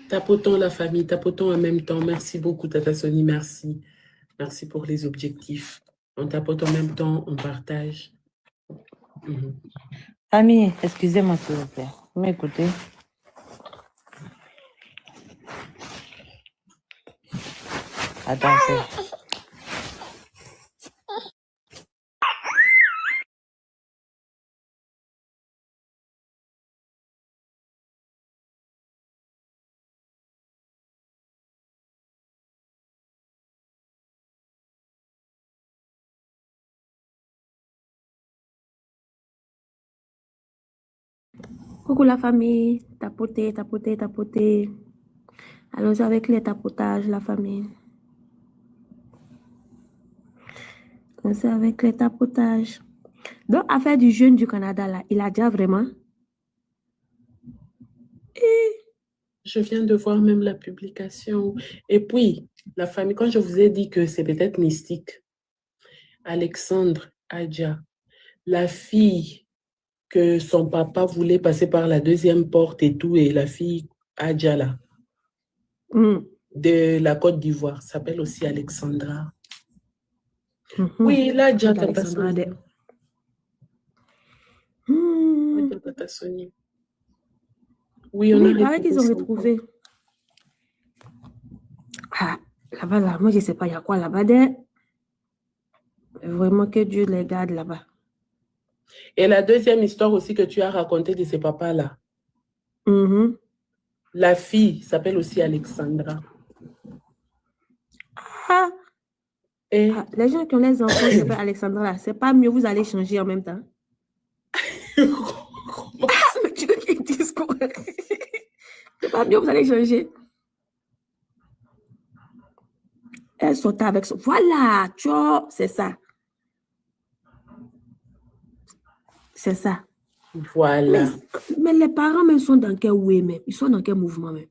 Tapotons la famille, tapotons en même temps. Merci beaucoup, Tata Sony, merci. Merci pour les objectifs. On tapote en même temps, on partage. Famille, excusez-moi s'il vous plaît. Vous m'écoutez? Attends. Coucou la famille, tapoter, tapoter, tapoter. Allons-y avec les tapotages, la famille. Allons-y avec les tapotages. Donc, affaire du jeune du Canada, là, il a déjà vraiment? Je viens de voir même la publication. Et puis, la famille, quand je vous ai dit que c'est peut-être mystique, Alexandre Adja, la fille que son papa voulait passer par la deuxième porte et tout, et la fille Adja, là, de la Côte d'Ivoire, s'appelle aussi Alexandra. Oui, là, Adja, Tata Sony. Tata Sony. Oui, on a pareil qu'ils ont retrouvé. Ah, là-bas, là, moi, je ne sais pas, il y a quoi là-bas. Vraiment que Dieu les garde là-bas. Et la deuxième histoire aussi que tu as racontée de ces papas-là. La fille s'appelle aussi Alexandra. Les gens qui ont les enfants qui s'appellent Alexandra, là, c'est pas mieux, vous allez changer en même temps. Mais tu veux qu'ils disent quoi? C'est pas mieux, vous allez changer. Elle saute avec son... Voilà, tu vois, c'est ça. C'est ça. Voilà. Mais les parents même sont dans quel way même? Ils sont dans quel mouvement même?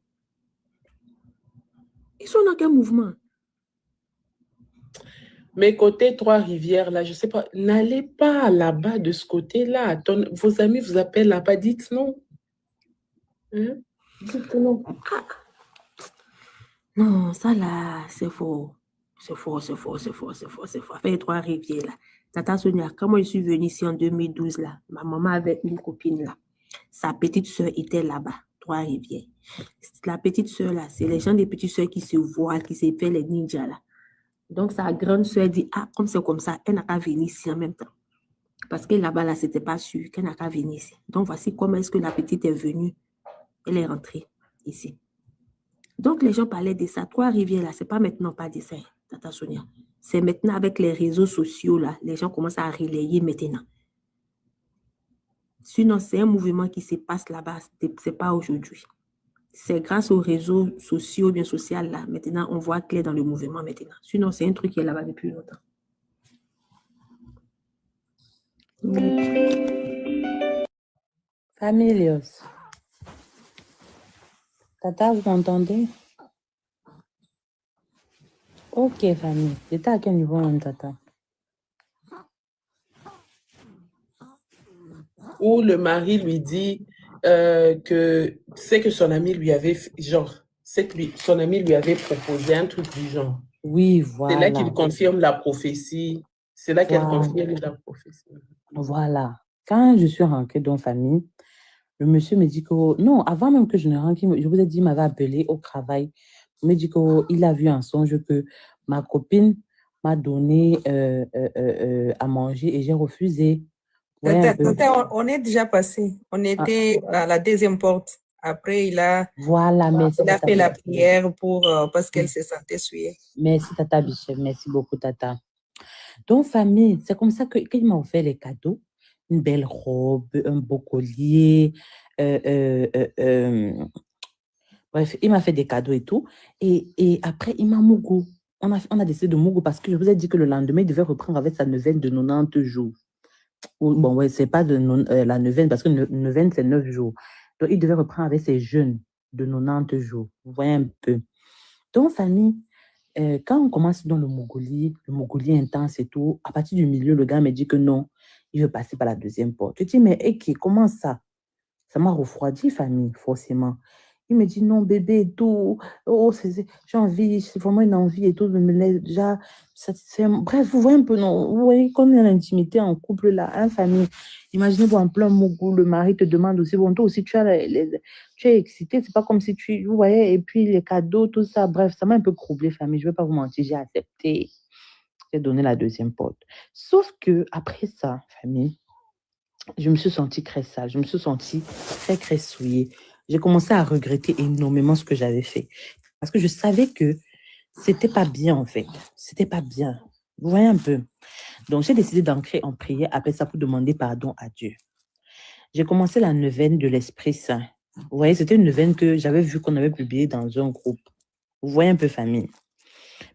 Ils sont dans quel mouvement? Mais côté Trois-Rivières, là, je ne sais pas, n'allez pas là-bas de ce côté-là. Vos amis vous appellent là-bas, dites non. Hein? Dites non. Non, ça là, c'est faux. C'est faux. Fait Trois-Rivières là. Tata Sonia, quand moi je suis venue ici en 2012 là, ma maman avait une copine là. Sa petite soeur était là-bas. Trois-Rivières. La petite sœur, là, c'est les gens des petites sœurs qui se voilent, qui se fait les ninjas, là. Donc, sa grande sœur dit, ah, comme c'est comme ça, elle n'a qu'à venir ici en même temps. Parce que là-bas, là, c'était pas sûr qu'elle n'a qu'à venir ici. Donc, voici comment est-ce que la petite est venue. Elle est rentrée ici. Donc, les gens parlaient de ça. Trois-Rivières, là, c'est pas maintenant pas de ça, Tata Sonia. C'est maintenant avec les réseaux sociaux, là. Les gens commencent à relayer maintenant. Sinon, c'est un mouvement qui se passe là-bas. C'est pas aujourd'hui. C'est grâce aux réseaux sociaux, bien sociaux, là. Maintenant, on voit clair dans le mouvement maintenant. Sinon, c'est un truc qui est là-bas depuis longtemps. Familios. Tata, vous m'entendez? Ok, famille. J'étais à quel niveau, hein, Tata? Où le mari lui dit que c'est que son ami lui avait, son ami lui avait proposé un truc du genre. Oui, C'est là qu'il voilà. confirme la prophétie. C'est là qu'elle Voilà. confirme la prophétie. Voilà. Quand je suis rentrée dans la famille, le monsieur me dit que, non, avant même que je ne rentre, je vous ai dit, il m'avait appelé au travail. Il me dit qu'il a vu en songe que ma copine m'a donné à manger et j'ai refusé. Vous voyez un peu? On est déjà passé. On était à la deuxième porte. Après, il a Voilà, merci. il a fait la prière parce qu'elle se sentait souillée. Merci, Tata Bichette. Merci beaucoup, Tata. Donc, famille, c'est comme ça qu'il m'a offert les cadeaux. Une belle robe, un beau collier. Bref, il m'a fait des cadeaux et tout. Et après, il m'a mougou. On a décidé de mougou parce que je vous ai dit que le lendemain, il devait reprendre avec sa neuvaine de 90 jours. Bon, ouais, c'est pas la neuvaine parce que neuvaine, c'est 9 jours. Donc, il devait reprendre avec ses jeûnes de 90 jours. Vous voyez un peu. Donc, famille, quand on commence dans le Mongolie intense et tout, à partir du milieu, le gars me dit que non, il veut passer par la deuxième porte. Je dis, mais Eki, comment ça? Ça m'a refroidi, famille, forcément. Il me dit, non, bébé, et tout. Oh, j'ai envie, c'est vraiment une envie et tout. De me laisser déjà. Bref, vous voyez un peu, non? Vous voyez qu'on est à l'intimité en couple, là, en famille. Imaginez-vous en plein Mogou, le mari te demande aussi, bon, toi aussi, tu es excité, c'est pas comme si vous voyez, et puis les cadeaux, tout ça. Bref, ça m'a un peu troublé, famille. Je ne vais pas vous mentir, j'ai accepté. J'ai donné la deuxième porte. Sauf que, après ça, famille, je me suis sentie très sale, je me suis sentie très souillée. J'ai commencé à regretter énormément ce que j'avais fait. Parce que je savais que c'était pas bien, en fait. C'était pas bien. Vous voyez un peu. Donc, j'ai décidé d'entrer en prière après ça pour demander pardon à Dieu. J'ai commencé la neuvaine de l'Esprit Saint. Vous voyez, c'était une neuvaine que j'avais vu qu'on avait publiée dans un groupe. Vous voyez un peu, famille.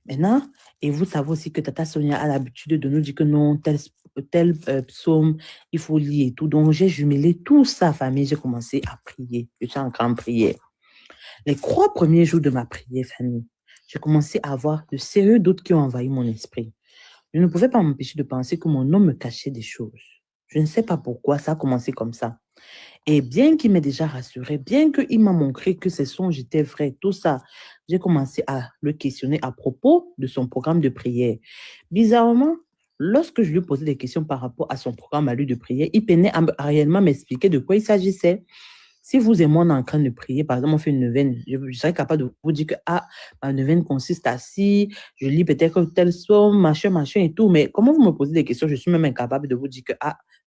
Maintenant, et vous savez aussi que Tata Sonia a l'habitude de nous dire que non, tel psaume, il faut lire et tout. Donc, j'ai jumelé tout ça, famille. J'ai commencé à prier. Je suis en grande prière. Les 3 premiers jours de ma prière, famille, j'ai commencé à avoir de sérieux doutes qui ont envahi mon esprit. Je ne pouvais pas m'empêcher de penser que mon homme me cachait des choses. Je ne sais pas pourquoi ça a commencé comme ça. Et bien qu'il m'ait déjà rassuré, bien qu'il m'a montré que ses songes étaient vrais, tout ça, j'ai commencé à le questionner à propos de son programme de prière. Bizarrement, lorsque je lui posais des questions par rapport à son programme à lui de prière, il peinait à réellement m'expliquer de quoi il s'agissait. Si vous et moi, on est en train de prier, par exemple, on fait une neuvaine, je serais capable de vous dire que ma neuvaine consiste à ci, je lis peut-être tel psaume, machin et tout, mais comment vous me posez des questions, je suis même incapable de vous dire que,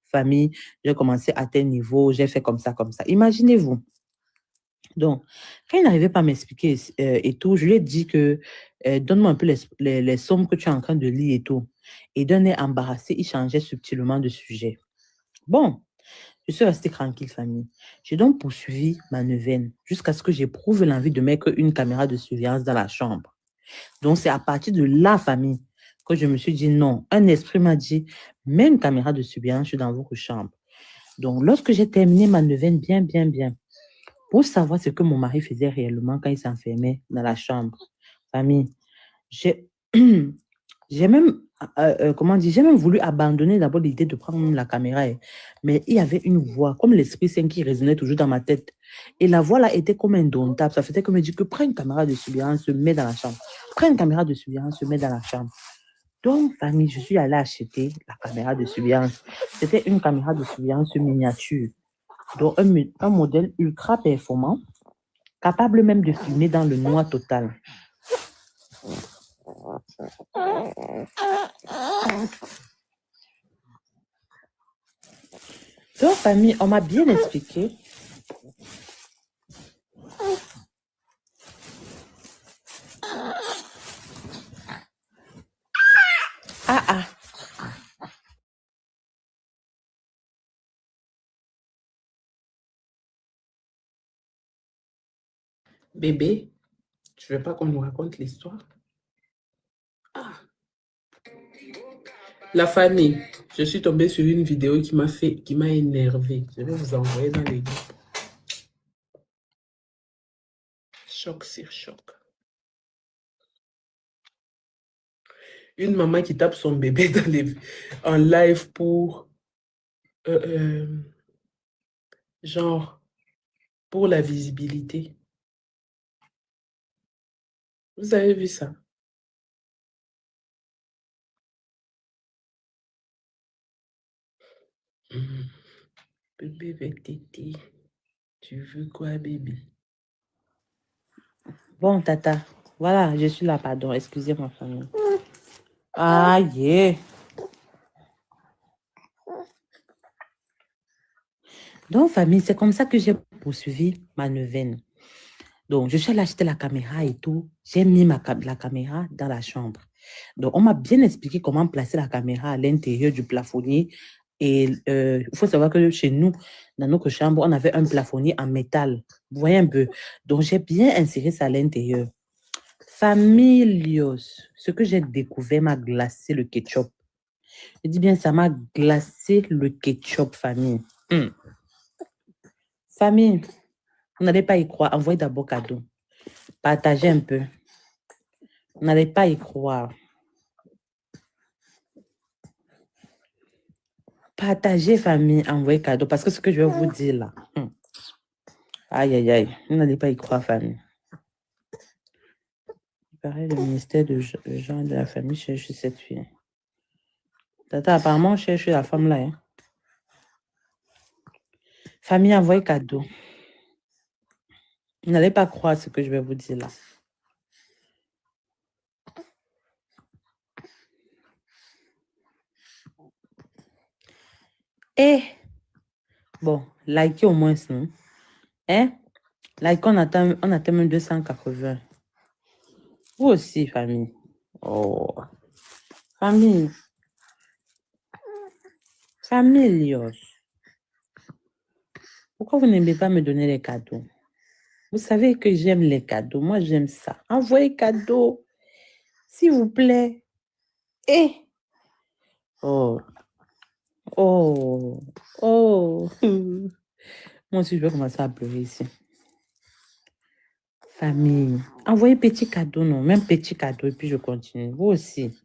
famille, j'ai commencé à tel niveau, j'ai fait comme ça. Imaginez-vous. Donc, quand il n'arrivait pas à m'expliquer et tout, je lui ai dit que donne-moi un peu les sommes que tu es en train de lire et tout. Et d'un air embarrassé, il changeait subtilement de sujet. Bon, je suis restée tranquille, famille. J'ai donc poursuivi ma neuvaine jusqu'à ce que j'éprouve l'envie de mettre une caméra de surveillance dans la chambre. Donc, c'est à partir de la famille que je me suis dit non. Un esprit m'a dit, mets une caméra de surveillance dans votre chambre. Donc, lorsque j'ai terminé ma neuvaine bien, pour savoir ce que mon mari faisait réellement quand il s'enfermait dans la chambre, famille, j'ai même, j'ai même voulu abandonner d'abord l'idée de prendre la caméra, mais il y avait une voix, comme l'Esprit Saint qui résonnait toujours dans ma tête. Et la voix là était comme indomptable. Ça faisait que me dire que prends une caméra de surveillance, se met dans la chambre. Prends une caméra de surveillance, se met dans la chambre. Donc, famille, je suis allée acheter la caméra de surveillance. C'était une caméra de surveillance miniature. Donc, un modèle ultra performant. Capable même de filmer dans le noir total. Donc, famille, on m'a bien expliqué. Ah. Bébé, tu veux pas qu'on nous raconte l'histoire? Ah. La famille, je suis tombée sur une vidéo qui m'a énervée. Je vais vous envoyer dans les groupes. Choc sur choc. Une maman qui tape son bébé en live pour genre pour la visibilité. Vous avez vu ça? Bébé avec tété. Tu veux quoi, bébé? Bon, tata. Voilà, je suis là, pardon. Excusez ma famille. Ah, yeah. Donc, famille, c'est comme ça que j'ai poursuivi ma neuvaine. Donc, je suis allée acheter la caméra et tout. J'ai mis la caméra dans la chambre. Donc, on m'a bien expliqué comment placer la caméra à l'intérieur du plafonnier. Et il faut savoir que chez nous, dans notre chambre, on avait un plafonnier en métal. Vous voyez un peu. Donc, j'ai bien inséré ça à l'intérieur. Familios, ce que j'ai découvert m'a glacé le ketchup. Je dis bien, ça m'a glacé le ketchup, famille. Famille, vous n'allez pas y croire. Envoyez d'abord cadeau. Partagez un peu. Vous n'allez pas y croire. Partagez, famille. Envoyez cadeau. Parce que ce que je vais vous dire là. Aïe, aïe, aïe. Vous n'allez pas y croire, famille. Il paraît le ministère de gens de la famille cherche cette fille. Tata, apparemment, on cherche la femme là. Hein. Famille, envoyez cadeau. Vous n'allez pas croire ce que je vais vous dire là. Et, bon, likez au moins, non? Hein? Likez, on atteint même 280. Vous aussi, famille. Oh. Famille. Familios. Pourquoi vous n'aimez pas me donner les cadeaux? Vous savez que j'aime les cadeaux. Moi, j'aime ça. Envoyez cadeaux. S'il vous plaît. Eh. Oh. Oh. Oh. Moi aussi, je vais commencer à pleurer ici. Famille. Envoyez petit cadeau, non? Même petit cadeau, et puis je continue. Vous aussi.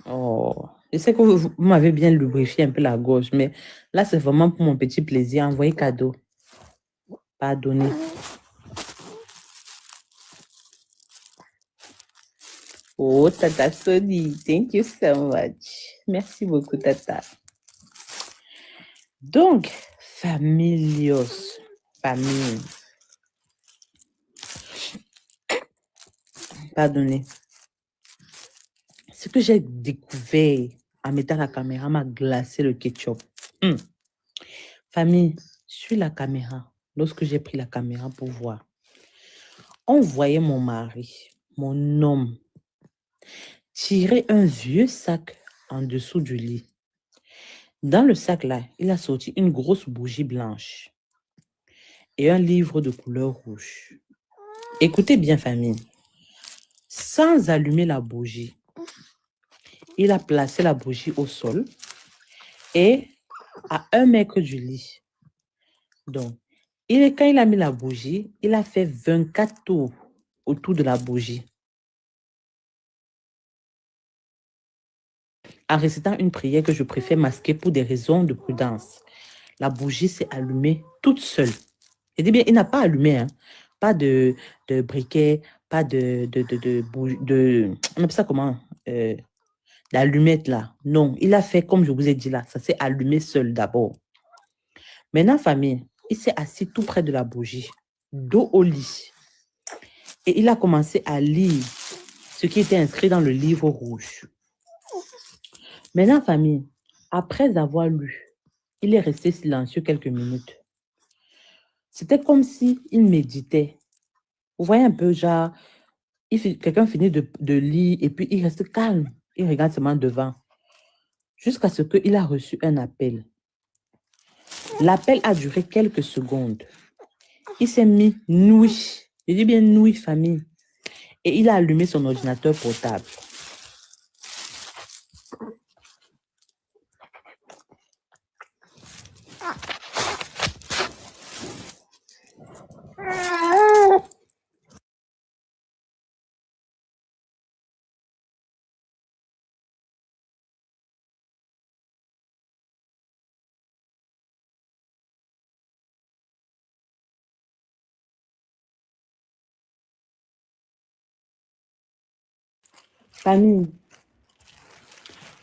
Oh. Je sais que vous m'avez bien lubrifié un peu la gorge, mais là, c'est vraiment pour mon petit plaisir. Envoyez cadeau. Pardonnez. Oh, Tata Sony, thank you so much. Merci beaucoup, Tata. Donc, familios, famille. Pardonnez. Ce que j'ai découvert en mettant la caméra m'a glacé le ketchup. Famille, sur la caméra, lorsque j'ai pris la caméra pour voir, on voyait mon mari, mon homme, tirer un vieux sac en dessous du lit. Dans le sac-là, il a sorti une grosse bougie blanche et un livre de couleur rouge. Écoutez bien, famille. Sans allumer la bougie, il a placé la bougie au sol et à 1 mètre du lit. Donc, quand il a mis la bougie, il a fait 24 tours autour de la bougie. En récitant une prière que je préfère masquer pour des raisons de prudence. La bougie s'est allumée toute seule. Je dis bien, il n'a pas allumé, hein. Pas de briquet, pas de on appelle ça comment? L'allumette là. Non, il a fait comme je vous ai dit là. Ça s'est allumé seul d'abord. Maintenant, famille, il s'est assis tout près de la bougie. dos au lit. Et il a commencé à lire ce qui était inscrit dans le livre rouge. Maintenant, famille, après avoir lu, il est resté silencieux quelques minutes. C'était comme s'il méditait. Vous voyez un peu, genre, quelqu'un finit de lire et puis il reste calme. Il regarde seulement devant. Jusqu'à ce qu'il a reçu un appel. L'appel a duré quelques secondes. Il s'est mis nuit. Je dis bien nuit, famille. Et il a allumé son ordinateur portable. Famille,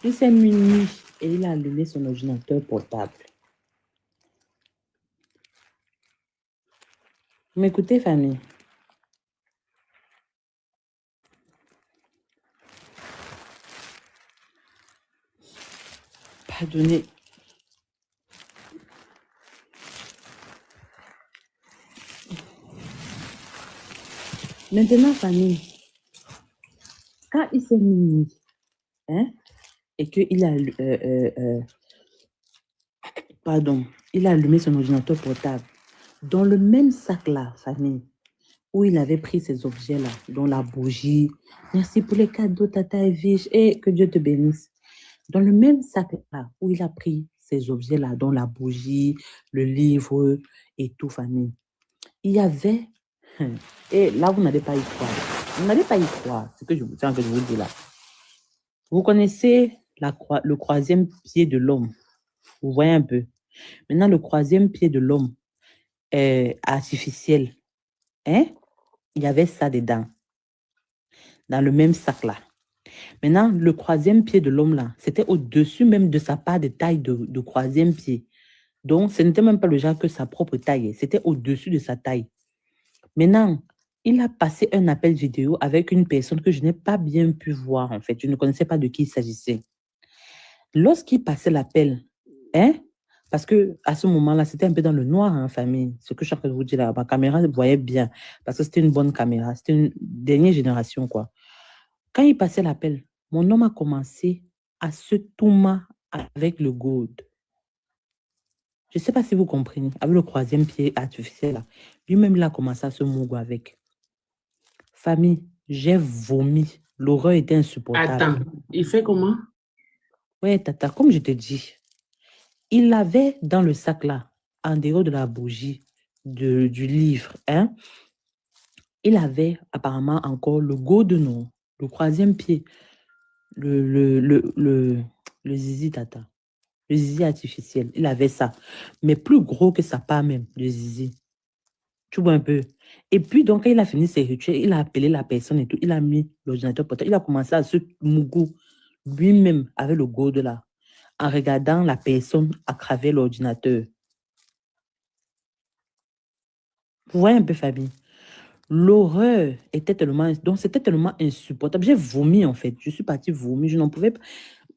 il s'est mis nuit et il a allumé son ordinateur portable. Vous m'écoutez, famille? Pardonnez. Maintenant, famille, quand il s'est mis nuit, hein, et qu'il a, il a allumé son ordinateur portable, dans le même sac-là, famille, où il avait pris ces objets-là, dont la bougie. Merci pour les cadeaux, Tata Evige, et que Dieu te bénisse. Dans le même sac-là, où il a pris ces objets-là, dont la bougie, le livre et tout, famille, il y avait... Et là, vous n'allez pas y croire. Vous n'allez pas y croire, ce que je vous dis là. Vous connaissez le troisième pied de l'homme. Vous voyez un peu. Maintenant, le troisième pied de l'homme est artificiel. Hein? Il y avait ça dedans. Dans le même sac-là. Maintenant, le troisième pied de l'homme là, c'était au-dessus même de sa part de taille de troisième pied. Donc, ce n'était même pas le genre que sa propre taille. C'était au-dessus de sa taille. Maintenant, il a passé un appel vidéo avec une personne que je n'ai pas bien pu voir, en fait. Je ne connaissais pas de qui il s'agissait. Lorsqu'il passait l'appel, hein, parce que à ce moment-là, c'était un peu dans le noir, en famille. Ce que je suis en train de vous dire là, ma caméra voyait bien, parce que c'était une bonne caméra. C'était une dernière génération, quoi. Quand il passait l'appel, mon homme a commencé à se tourmer avec le gold. Je ne sais pas si vous comprenez, avec le troisième pied artificiel là. Lui-même, il a commencé à se mouiller avec. Famille, j'ai vomi. L'horreur était insupportable. Attends, il fait comment? Oui, Tata, comme je te dis, il avait dans le sac là, en dehors de la bougie, du livre, hein, il avait apparemment encore le godenon, le troisième pied, le zizi, Tata, le zizi artificiel. Il avait ça, mais plus gros que sa part même, le zizi. Tu vois un peu. Et puis, donc, quand il a fini ses rituels, il a appelé la personne et tout. Il a mis l'ordinateur portable. Il a commencé à se mougou lui-même avec le gourde là, en regardant la personne à travers l'ordinateur. Vous voyez un peu, Fabi? L'horreur était tellement... Donc, c'était tellement insupportable. J'ai vomi, en fait. Je suis partie vomir. Je n'en pouvais pas...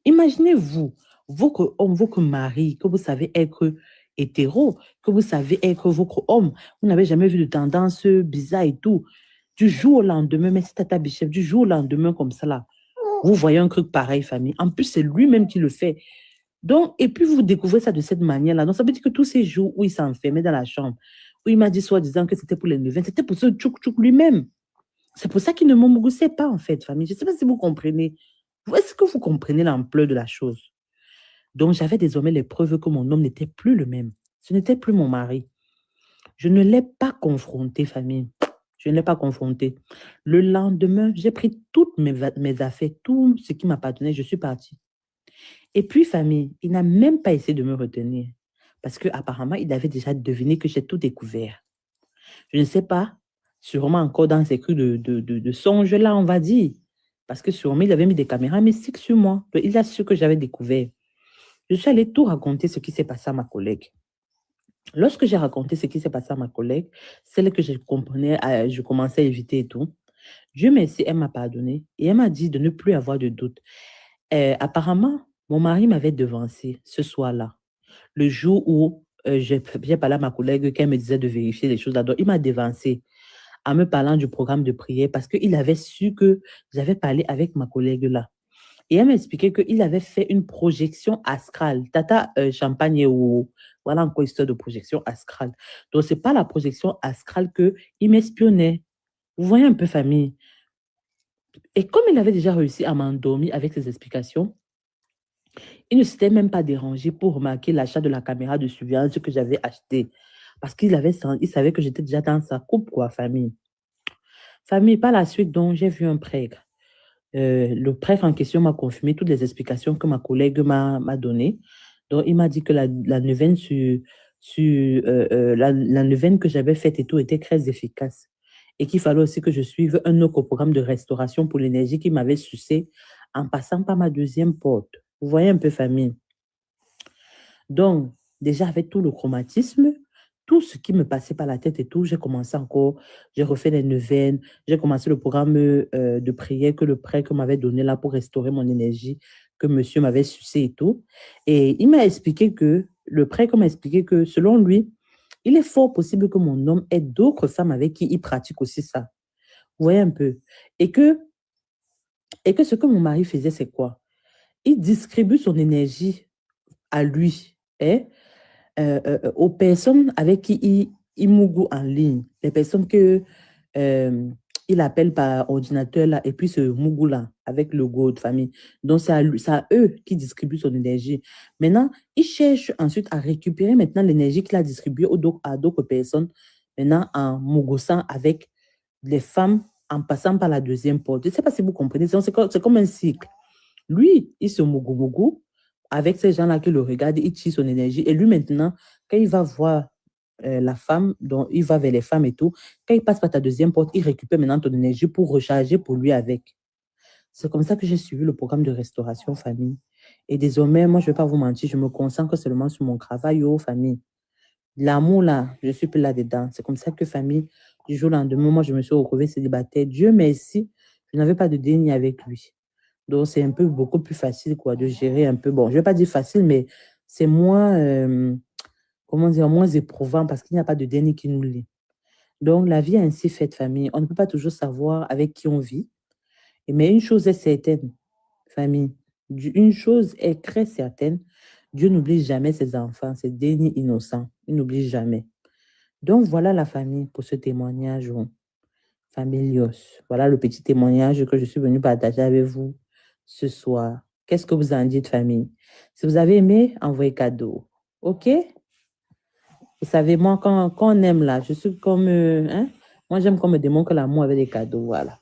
Imaginez-vous, votre homme, votre mari, que vous savez être hétéro, que vous savez être votre homme, vous n'avez jamais vu de tendance bizarre et tout. Du jour au lendemain, mais c'est Tata Bichette, du jour au lendemain comme ça là, vous voyez un truc pareil, famille. En plus, c'est lui-même qui le fait. Donc, et puis vous découvrez ça de cette manière-là. Donc, ça veut dire que tous ces jours où il s'enfermait dans la chambre, où il m'a dit soi-disant que c'était pour les neveux, c'était pour ce tchouk-tchouk lui-même. C'est pour ça qu'il ne m'embroussait pas, en fait, famille. Je ne sais pas si vous comprenez. Est-ce que vous comprenez l'ampleur de la chose? Donc, j'avais désormais les preuves que mon homme n'était plus le même. Ce n'était plus mon mari. Je ne l'ai pas confronté, famille. Je ne l'ai pas confronté. Le lendemain, j'ai pris toutes mes affaires, tout ce qui m'appartenait, je suis partie. Et puis, famille, il n'a même pas essayé de me retenir. Parce qu'apparemment, il avait déjà deviné que j'ai tout découvert. Je ne sais pas, sûrement encore dans ces crues de songe-là, on va dire. Parce que sûrement, il avait mis des caméras mystiques sur moi. Il a su que j'avais découvert. Je suis allée tout raconter ce qui s'est passé à ma collègue. Lorsque j'ai raconté ce qui s'est passé à ma collègue, celle que je comprenais, je commençais à éviter et tout, Dieu merci, elle m'a pardonné et elle m'a dit de ne plus avoir de doute. Apparemment, mon mari m'avait devancé ce soir-là, le jour où j'ai parlé à ma collègue qu'elle me disait de vérifier les choses là-dedans. Il m'a devancé en me parlant du programme de prière parce qu'il avait su que j'avais parlé avec ma collègue là. Et elle m'a expliqué qu'il avait fait une projection astrale. Tata Champagne ou voilà encore histoire de projection astrale. Donc, ce n'est pas la projection astrale qu'il m'espionnait. Vous voyez un peu, famille. Et comme il avait déjà réussi à m'endormir avec ses explications, il ne s'était même pas dérangé pour remarquer l'achat de la caméra de surveillance que j'avais acheté. Parce il savait que j'étais déjà dans sa coupe, quoi, famille. Famille, par la suite, donc, j'ai vu un prêtre. Le prêtre en question m'a confirmé toutes les explications que ma collègue m'a données. Donc, il m'a dit que la neuvaine la neuvaine que j'avais faite et tout était très efficace. Et qu'il fallait aussi que je suive un autre programme de restauration pour l'énergie qui m'avait sucé en passant par ma deuxième porte. Vous voyez un peu, famille. Donc, déjà avec tout le chromatisme, tout ce qui me passait par la tête et tout, j'ai commencé encore, j'ai refait les neuvaines, j'ai commencé le programme de prière que le prêtre m'avait donné là pour restaurer mon énergie, que monsieur m'avait sucé et tout. Et il m'a expliqué le prêtre m'a expliqué que selon lui, il est fort possible que mon homme ait d'autres femmes avec qui il pratique aussi ça. Vous voyez un peu. Et que ce que mon mari faisait, c'est quoi? Il distribue son énergie à lui, hein, aux personnes avec qui il mougoue en ligne, les personnes que il appelle par ordinateur là, et puis ce mougou là avec le go de famille. Donc c'est à eux qui distribuent son énergie. Maintenant, il cherche ensuite à récupérer maintenant l'énergie qu'il a distribuée à d'autres personnes, maintenant en mougoussant avec les femmes en passant par la deuxième porte. Je ne sais pas si vous comprenez, c'est comme un cycle. Lui, il se mougou avec ces gens-là qui le regardent, il tire son énergie. Et lui, maintenant, quand il va voir la femme, donc il va vers les femmes et tout, quand il passe par ta deuxième porte, il récupère maintenant ton énergie pour recharger pour lui avec. C'est comme ça que j'ai suivi le programme de restauration famille. Et désormais, moi, je ne vais pas vous mentir, je me concentre seulement sur mon travail, famille. L'amour, là, je suis plus là-dedans. C'est comme ça que famille, du jour au lendemain, moi, je me suis retrouvée célibataire. Dieu merci, je n'avais pas de déni avec lui. Donc, c'est un peu beaucoup plus facile, quoi, de gérer un peu. Bon, je ne vais pas dire facile, mais c'est moins, comment dire, moins éprouvant parce qu'il n'y a pas de déni qui nous lie. Donc, la vie est ainsi faite, famille. On ne peut pas toujours savoir avec qui on vit. Mais une chose est certaine, famille. Une chose est très certaine. Dieu n'oublie jamais ses enfants, ses dénis innocents. Il n'oublie jamais. Donc, voilà la famille pour ce témoignage, familios. Voilà le petit témoignage que je suis venue partager avec vous ce soir. Qu'est-ce que vous en dites, famille? Si vous avez aimé, envoyez cadeau. OK? Vous savez, moi, quand on aime là, je suis comme... moi, j'aime qu'on me demande que l'amour avec des cadeaux. Voilà.